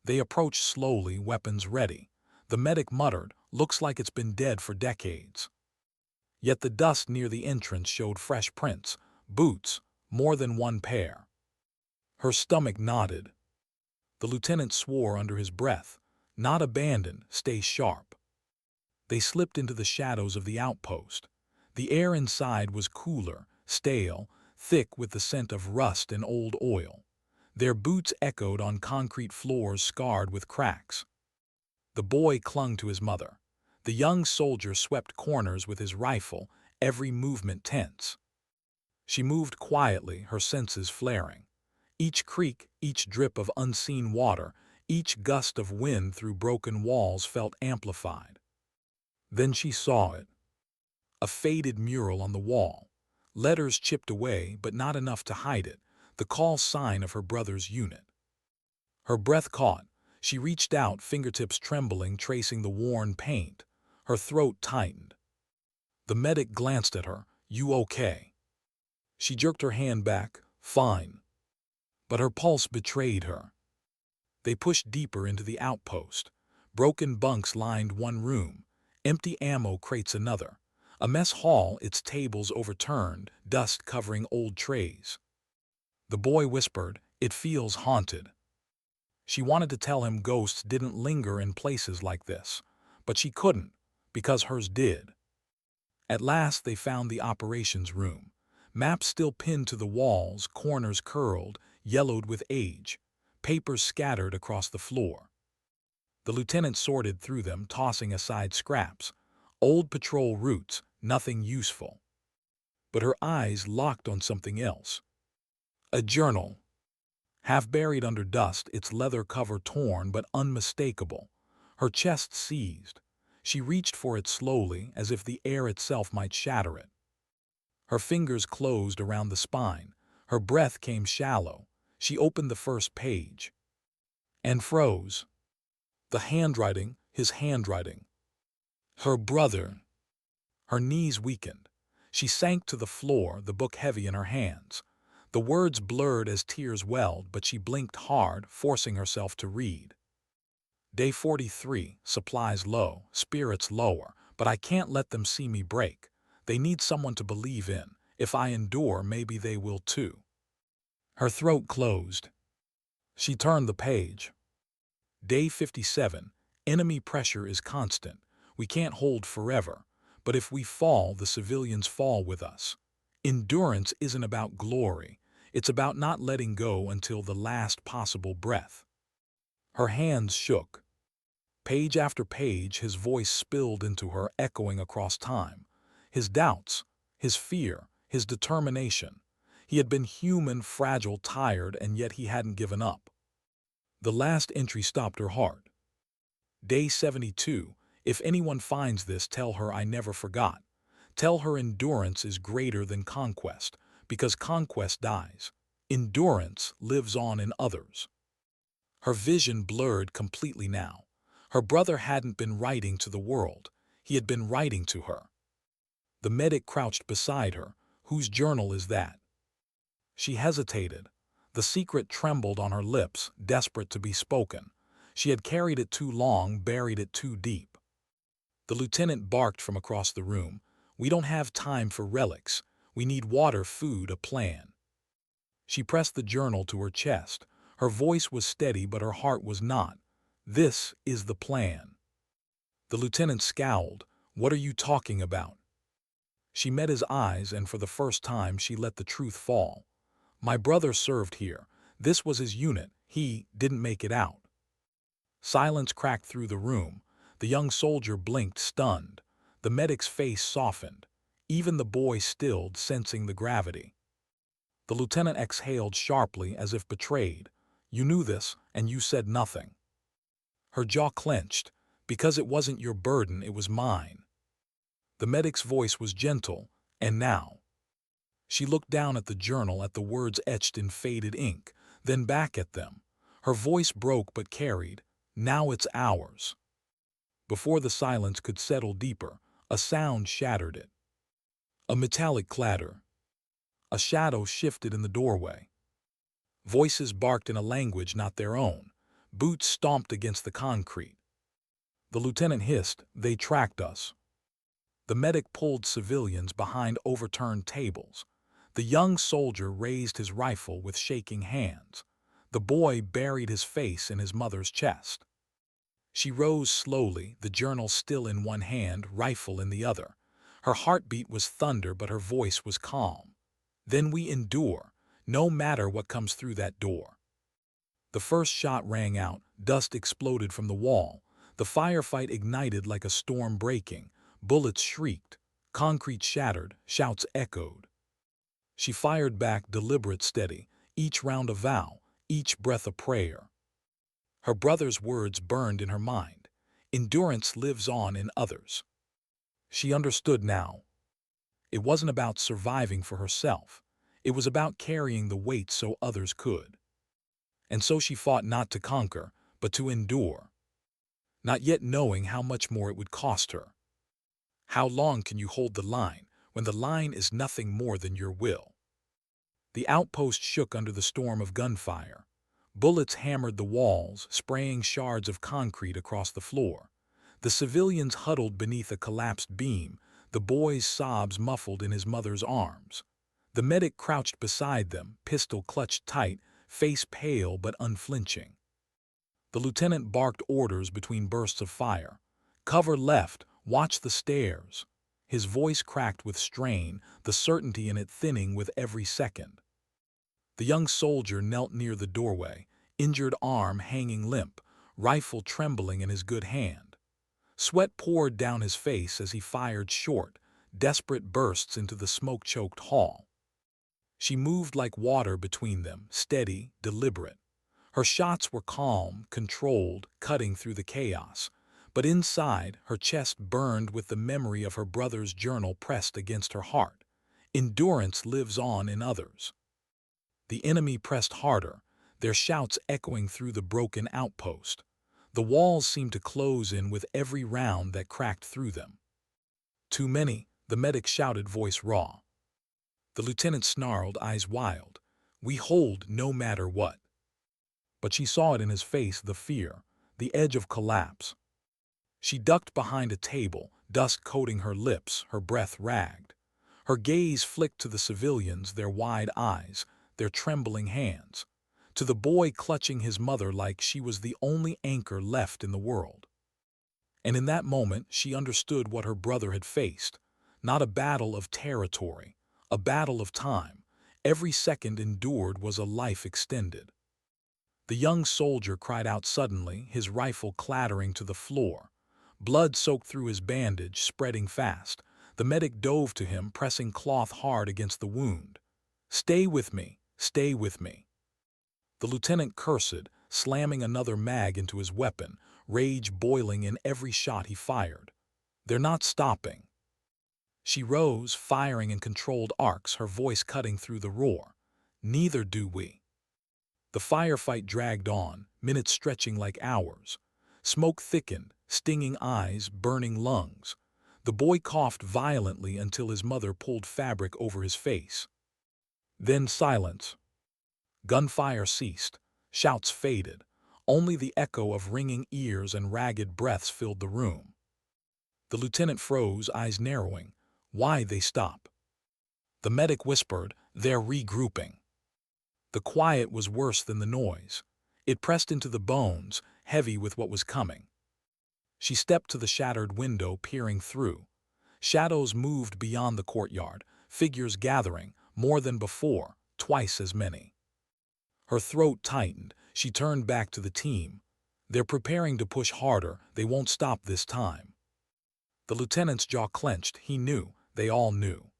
They approached slowly, weapons ready. The medic muttered, "Looks like it's been dead for decades." Yet the dust near the entrance showed fresh prints, boots, more than one pair. Her stomach knotted. The lieutenant swore under his breath, "Not abandoned, stay sharp." They slipped into the shadows of the outpost. The air inside was cooler, stale, thick with the scent of rust and old oil. Their boots echoed on concrete floors scarred with cracks. The boy clung to his mother. The young soldier swept corners with his rifle, every movement tense. She moved quietly, her senses flaring. Each creak, each drip of unseen water, each gust of wind through broken walls felt amplified. Then she saw it. A faded mural on the wall. Letters chipped away, but not enough to hide it, the call sign of her brother's unit. Her breath caught. She reached out, fingertips trembling, tracing the worn paint. Her throat tightened. The medic glanced at her. "You okay?" She jerked her hand back. "Fine." But her pulse betrayed her. They pushed deeper into the outpost. Broken bunks lined one room, empty ammo crates another. A mess hall, its tables overturned, dust covering old trays. The boy whispered, "It feels haunted." She wanted to tell him ghosts didn't linger in places like this, but she couldn't, because hers did. At last they found the operations room. Maps still pinned to the walls, corners curled, yellowed with age, papers scattered across the floor. The lieutenant sorted through them, tossing aside scraps. Old patrol routes, nothing useful. But her eyes locked on something else. A journal. Half buried under dust, its leather cover torn but unmistakable. Her chest seized. She reached for it slowly, as if the air itself might shatter it. Her fingers closed around the spine. Her breath came shallow. She opened the first page. And froze. The handwriting, his handwriting. Her brother. Her knees weakened. She sank to the floor, the book heavy in her hands. The words blurred as tears welled, but she blinked hard, forcing herself to read. Day 43, supplies low, spirits lower, but I can't let them see me break. They need someone to believe in. If I endure, maybe they will too. Her throat closed. She turned the page. Day 57, enemy pressure is constant. We can't hold forever, but if we fall, the civilians fall with us. Endurance isn't about glory. It's about not letting go until the last possible breath. Her hands shook. Page after page, his voice spilled into her, echoing across time. His doubts, his fear, his determination. He had been human, fragile, tired, and yet he hadn't given up. The last entry stopped her heart. Day 72, if anyone finds this, tell her I never forgot. Tell her endurance is greater than conquest, because conquest dies. Endurance lives on in others. Her vision blurred completely now. Her brother hadn't been writing to the world. He had been writing to her. The medic crouched beside her. Whose journal is that? She hesitated. The secret trembled on her lips, desperate to be spoken. She had carried it too long, buried it too deep. The lieutenant barked from across the room. "We don't have time for relics. We need water, food, a plan." She pressed the journal to her chest. Her voice was steady, but her heart was not. "This is the plan." The lieutenant scowled. "What are you talking about?" She met his eyes, and for the first time she let the truth fall. "My brother served here. This was his unit. He didn't make it out." Silence cracked through the room. The young soldier blinked, stunned. The medic's face softened. Even the boy stilled, sensing the gravity. The lieutenant exhaled sharply, as if betrayed. "You knew this, and you said nothing." Her jaw clenched. "Because it wasn't your burden, it was mine." The medic's voice was gentle. "And now?" She looked down at the journal, at the words etched in faded ink, then back at them. Her voice broke but carried. "Now it's ours." Before the silence could settle deeper, a sound shattered it. A metallic clatter. A shadow shifted in the doorway. Voices barked in a language not their own. Boots stomped against the concrete. The lieutenant hissed, "They tracked us." The medic pulled civilians behind overturned tables. The young soldier raised his rifle with shaking hands. The boy buried his face in his mother's chest. She rose slowly, the journal still in one hand, rifle in the other. Her heartbeat was thunder, but her voice was calm. "Then we endure, no matter what comes through that door." The first shot rang out, dust exploded from the wall. The firefight ignited like a storm breaking. Bullets shrieked, concrete shattered, shouts echoed. She fired back, deliberate, steady, each round a vow, each breath a prayer. Her brother's words burned in her mind. Endurance lives on in others. She understood now. It wasn't about surviving for herself. It was about carrying the weight so others could. And so she fought, not to conquer, but to endure. Not yet knowing how much more it would cost her. How long can you hold the line when the line is nothing more than your will? The outpost shook under the storm of gunfire. Bullets hammered the walls, spraying shards of concrete across the floor. The civilians huddled beneath a collapsed beam, the boy's sobs muffled in his mother's arms. The medic crouched beside them, pistol clutched tight, face pale but unflinching. The lieutenant barked orders between bursts of fire. "Cover left, watch the stairs." His voice cracked with strain, the certainty in it thinning with every second. The young soldier knelt near the doorway, injured arm hanging limp, rifle trembling in his good hand. Sweat poured down his face as he fired short, desperate bursts into the smoke-choked hall. She moved like water between them, steady, deliberate. Her shots were calm, controlled, cutting through the chaos. But inside, her chest burned with the memory of her brother's journal pressed against her heart. Endurance lives on in others. The enemy pressed harder, their shouts echoing through the broken outpost. The walls seemed to close in with every round that cracked through them. "Too many," the medic shouted, voice raw. The lieutenant snarled, eyes wild. "We hold no matter what." But she saw it in his face, the fear, the edge of collapse. She ducked behind a table, dust coating her lips, her breath ragged. Her gaze flicked to the civilians, their wide eyes, their trembling hands, to the boy clutching his mother like she was the only anchor left in the world. And in that moment, she understood what her brother had faced. Not a battle of territory, a battle of time. Every second endured was a life extended. The young soldier cried out suddenly, his rifle clattering to the floor. Blood soaked through his bandage, spreading fast. The medic dove to him, pressing cloth hard against the wound. "Stay with me, stay with me." The lieutenant cursed, slamming another mag into his weapon, rage boiling in every shot he fired. "They're not stopping." She rose, firing in controlled arcs, her voice cutting through the roar. "Neither do we." The firefight dragged on, minutes stretching like hours. Smoke thickened, stinging eyes, burning lungs. The boy coughed violently until his mother pulled fabric over his face. Then silence. Gunfire ceased. Shouts faded. Only the echo of ringing ears and ragged breaths filled the room. The lieutenant froze, eyes narrowing. Why'd they stop? The medic whispered, "They're regrouping." The quiet was worse than the noise. It pressed into the bones, heavy with what was coming. She stepped to the shattered window, peering through. Shadows moved beyond the courtyard, figures gathering, more than before, twice as many. Her throat tightened. She turned back to the team. They're preparing to push harder. They won't stop this time. The lieutenant's jaw clenched. He knew. They all knew.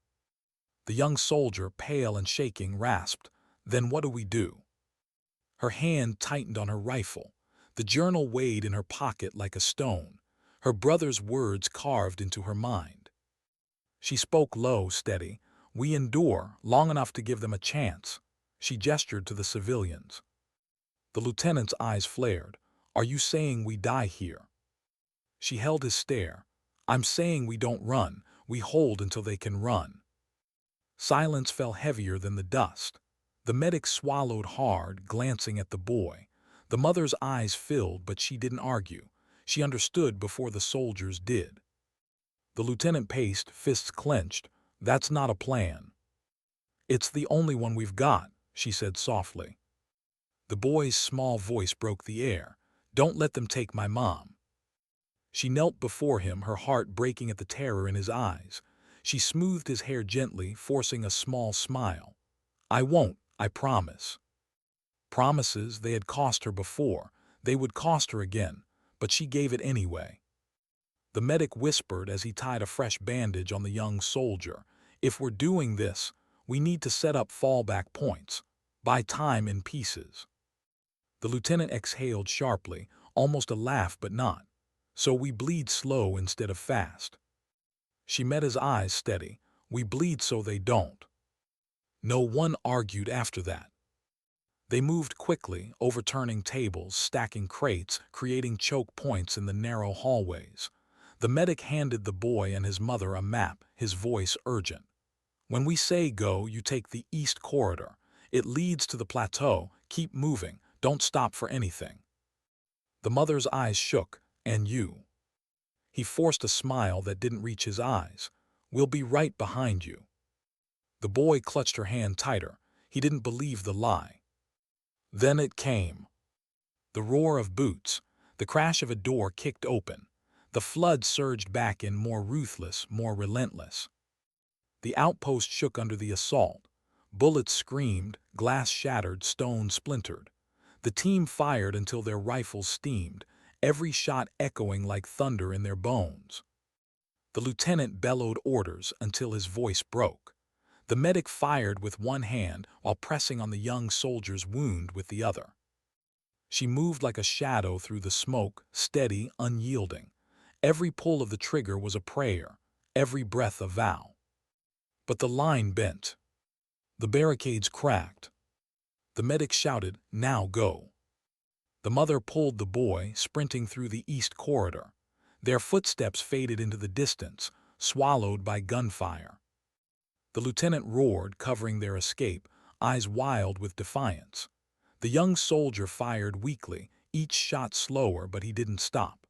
The young soldier, pale and shaking, rasped, "Then what do we do?" Her hand tightened on her rifle. The journal weighed in her pocket like a stone. Her brother's words carved into her mind. She spoke low, steady. "We endure long enough to give them a chance." She gestured to the civilians. The lieutenant's eyes flared. "Are you saying we die here?" She held his stare. "I'm saying we don't run. We hold until they can run." Silence fell heavier than the dust. The medic swallowed hard, glancing at the boy. The mother's eyes filled, but she didn't argue. She understood before the soldiers did. The lieutenant paced, fists clenched. "That's not a plan." "It's the only one we've got," she said softly. The boy's small voice broke the air. "Don't let them take my mom." She knelt before him, her heart breaking at the terror in his eyes. She smoothed his hair gently, forcing a small smile. "I won't, I promise." Promises, they had cost her before. They would cost her again, but she gave it anyway. The medic whispered as he tied a fresh bandage on the young soldier. "If we're doing this, we need to set up fallback points. Buy time in pieces." The lieutenant exhaled sharply, almost a laugh but not. "So we bleed slow instead of fast." She met his eyes steady. "We bleed so they don't." No one argued after that. They moved quickly, overturning tables, stacking crates, creating choke points in the narrow hallways. The medic handed the boy and his mother a map, his voice urgent. "When we say go, you take the east corridor. It leads to the plateau. Keep moving. Don't stop for anything." The mother's eyes shook. "And you?" He forced a smile that didn't reach his eyes. "We'll be right behind you." The boy clutched her hand tighter. He didn't believe the lie. Then it came. The roar of boots, the crash of a door kicked open. The flood surged back in, more ruthless, more relentless. The outpost shook under the assault. Bullets screamed, glass shattered, stone splintered. The team fired until their rifles steamed, every shot echoing like thunder in their bones. The lieutenant bellowed orders until his voice broke. The medic fired with one hand while pressing on the young soldier's wound with the other. She moved like a shadow through the smoke, steady, unyielding. Every pull of the trigger was a prayer, every breath a vow. But the line bent. The barricades cracked. The medic shouted, "Now go." The mother pulled the boy, sprinting through the east corridor. Their footsteps faded into the distance, swallowed by gunfire. The lieutenant roared, covering their escape, eyes wild with defiance. The young soldier fired weakly, each shot slower, but he didn't stop.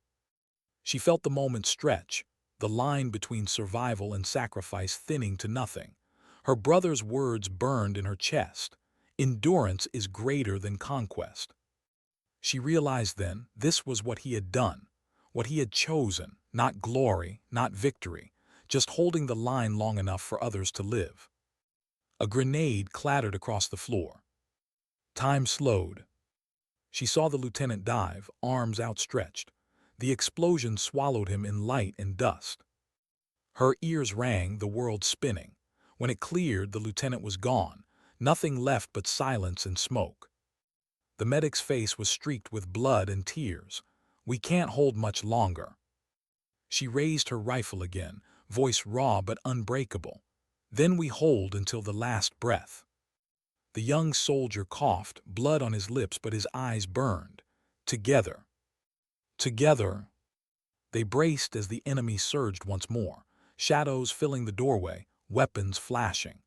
She felt the moment stretch, the line between survival and sacrifice thinning to nothing. Her brother's words burned in her chest. Endurance is greater than conquest. She realized then this was what he had done, what he had chosen, not glory, not victory, just holding the line long enough for others to live. A grenade clattered across the floor. Time slowed. She saw the lieutenant dive, arms outstretched. The explosion swallowed him in light and dust. Her ears rang, the world spinning. When it cleared, the lieutenant was gone, nothing left but silence and smoke. The medic's face was streaked with blood and tears. "We can't hold much longer." She raised her rifle again, voice raw but unbreakable. "Then we hold until the last breath." The young soldier coughed, blood on his lips but his eyes burned. Together. Together. They braced as the enemy surged once more, shadows filling the doorway, weapons flashing.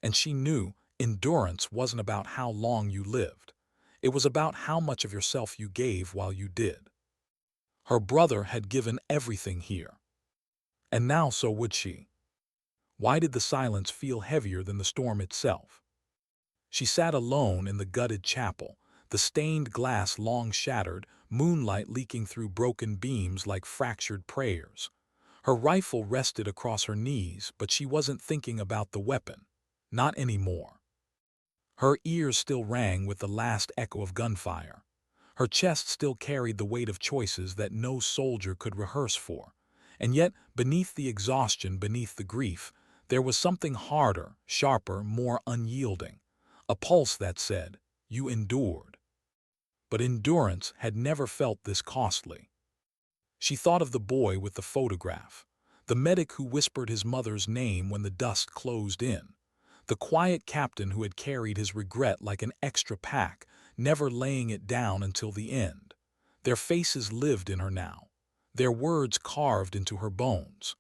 And she knew endurance wasn't about how long you lived. It was about how much of yourself you gave while you did. Her brother had given everything here. And now so would she. Why did the silence feel heavier than the storm itself? She sat alone in the gutted chapel, the stained glass long shattered, moonlight leaking through broken beams like fractured prayers. Her rifle rested across her knees, but she wasn't thinking about the weapon. Not anymore. Her ears still rang with the last echo of gunfire. Her chest still carried the weight of choices that no soldier could rehearse for. And yet, beneath the exhaustion, beneath the grief, there was something harder, sharper, more unyielding. A pulse that said, "You endured." But endurance had never felt this costly. She thought of the boy with the photograph, the medic who whispered his mother's name when the dust closed in, the quiet captain who had carried his regret like an extra pack, never laying it down until the end. Their faces lived in her now, their words carved into her bones.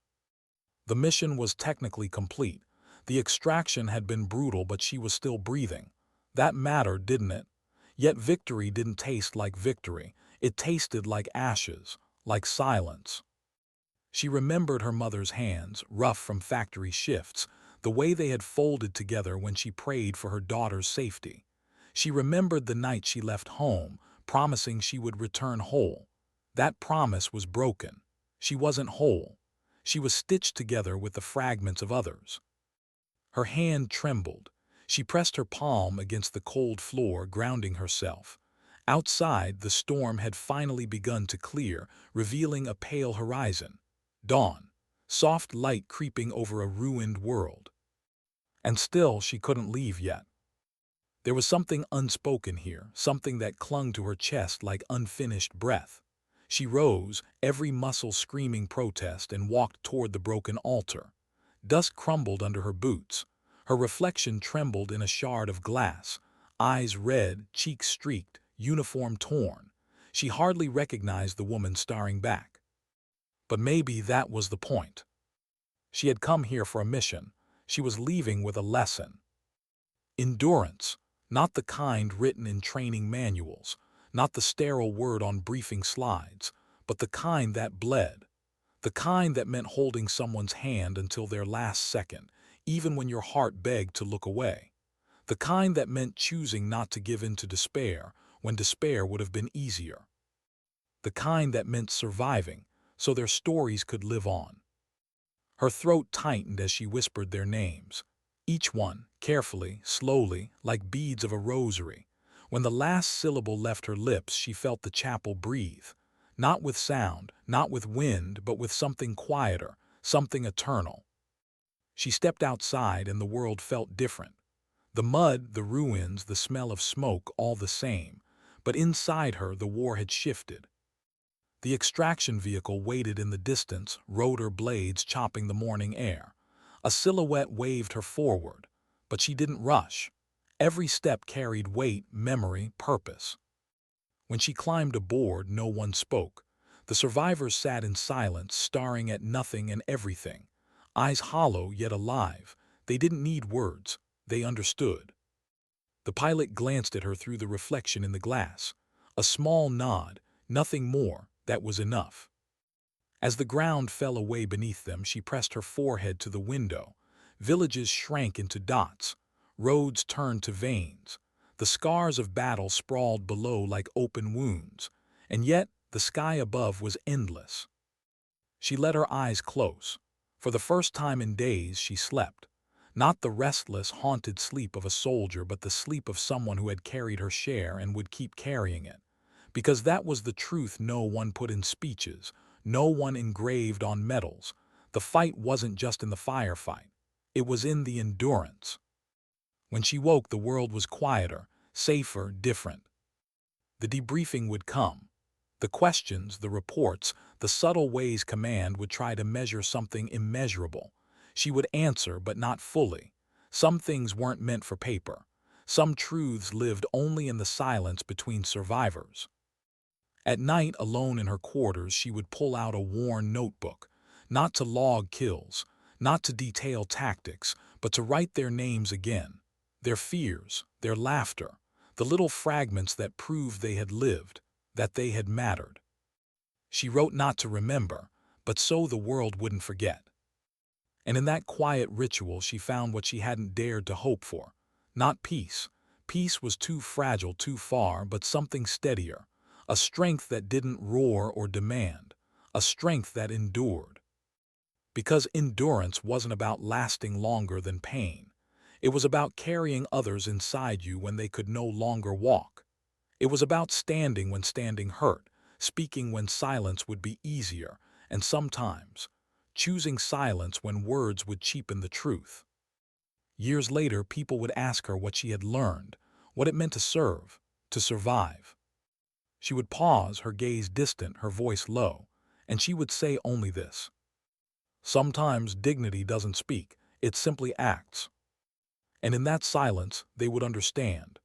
The mission was technically complete. The extraction had been brutal, but she was still breathing. That mattered, didn't it? Yet victory didn't taste like victory. It tasted like ashes, like silence. She remembered her mother's hands, rough from factory shifts, the way they had folded together when she prayed for her daughter's safety. She remembered the night she left home, promising she would return whole. That promise was broken. She wasn't whole. She was stitched together with the fragments of others. Her hand trembled. She pressed her palm against the cold floor, grounding herself. Outside, the storm had finally begun to clear, revealing a pale horizon. Dawn. Soft light creeping over a ruined world. And still she couldn't leave yet. There was something unspoken here, something that clung to her chest like unfinished breath. She rose, every muscle screaming protest, and walked toward the broken altar. Dust crumbled under her boots. Her reflection trembled in a shard of glass, eyes red, cheeks streaked, uniform torn. She hardly recognized the woman staring back. But maybe that was the point. She had come here for a mission. She was leaving with a lesson. Endurance, not the kind written in training manuals, not the sterile word on briefing slides, but the kind that bled. The kind that meant holding someone's hand until their last second, even when your heart begged to look away. The kind that meant choosing not to give in to despair when despair would have been easier. The kind that meant surviving so their stories could live on. Her throat tightened as she whispered their names. Each one, carefully, slowly, like beads of a rosary. When the last syllable left her lips, she felt the chapel breathe. Not with sound, not with wind, but with something quieter, something eternal. She stepped outside and the world felt different. The mud, the ruins, the smell of smoke, all the same. But inside her, the war had shifted. The extraction vehicle waited in the distance, rotor blades chopping the morning air. A silhouette waved her forward, but she didn't rush. Every step carried weight, memory, purpose. When she climbed aboard, no one spoke. The survivors sat in silence, staring at nothing and everything. Eyes hollow yet alive. They didn't need words. They understood. The pilot glanced at her through the reflection in the glass. A small nod, nothing more, that was enough. As the ground fell away beneath them, she pressed her forehead to the window. Villages shrank into dots. Roads turned to veins. The scars of battle sprawled below like open wounds. And yet, the sky above was endless. She let her eyes close. For the first time in days, she slept. Not the restless, haunted sleep of a soldier, but the sleep of someone who had carried her share and would keep carrying it. Because that was the truth no one put in speeches, no one engraved on medals. The fight wasn't just in the firefight. It was in the endurance. When she woke, the world was quieter, safer, different. The debriefing would come. The questions, the reports, the subtle ways command would try to measure something immeasurable. She would answer, but not fully. Some things weren't meant for paper. Some truths lived only in the silence between survivors. At night, alone in her quarters, she would pull out a worn notebook, not to log kills, not to detail tactics, but to write their names again, their fears, their laughter, the little fragments that proved they had lived, that they had mattered. She wrote not to remember, but so the world wouldn't forget. And in that quiet ritual she found what she hadn't dared to hope for. Not peace. Peace was too fragile, too far, but something steadier. A strength that didn't roar or demand. A strength that endured. Because endurance wasn't about lasting longer than pain. It was about carrying others inside you when they could no longer walk. It was about standing when standing hurt, speaking when silence would be easier, and sometimes choosing silence when words would cheapen the truth. Years later, people would ask her what she had learned, what it meant to serve, to survive. She would pause, her gaze distant, her voice low, and she would say only this: "Sometimes dignity doesn't speak, it simply acts." And in that silence, they would understand.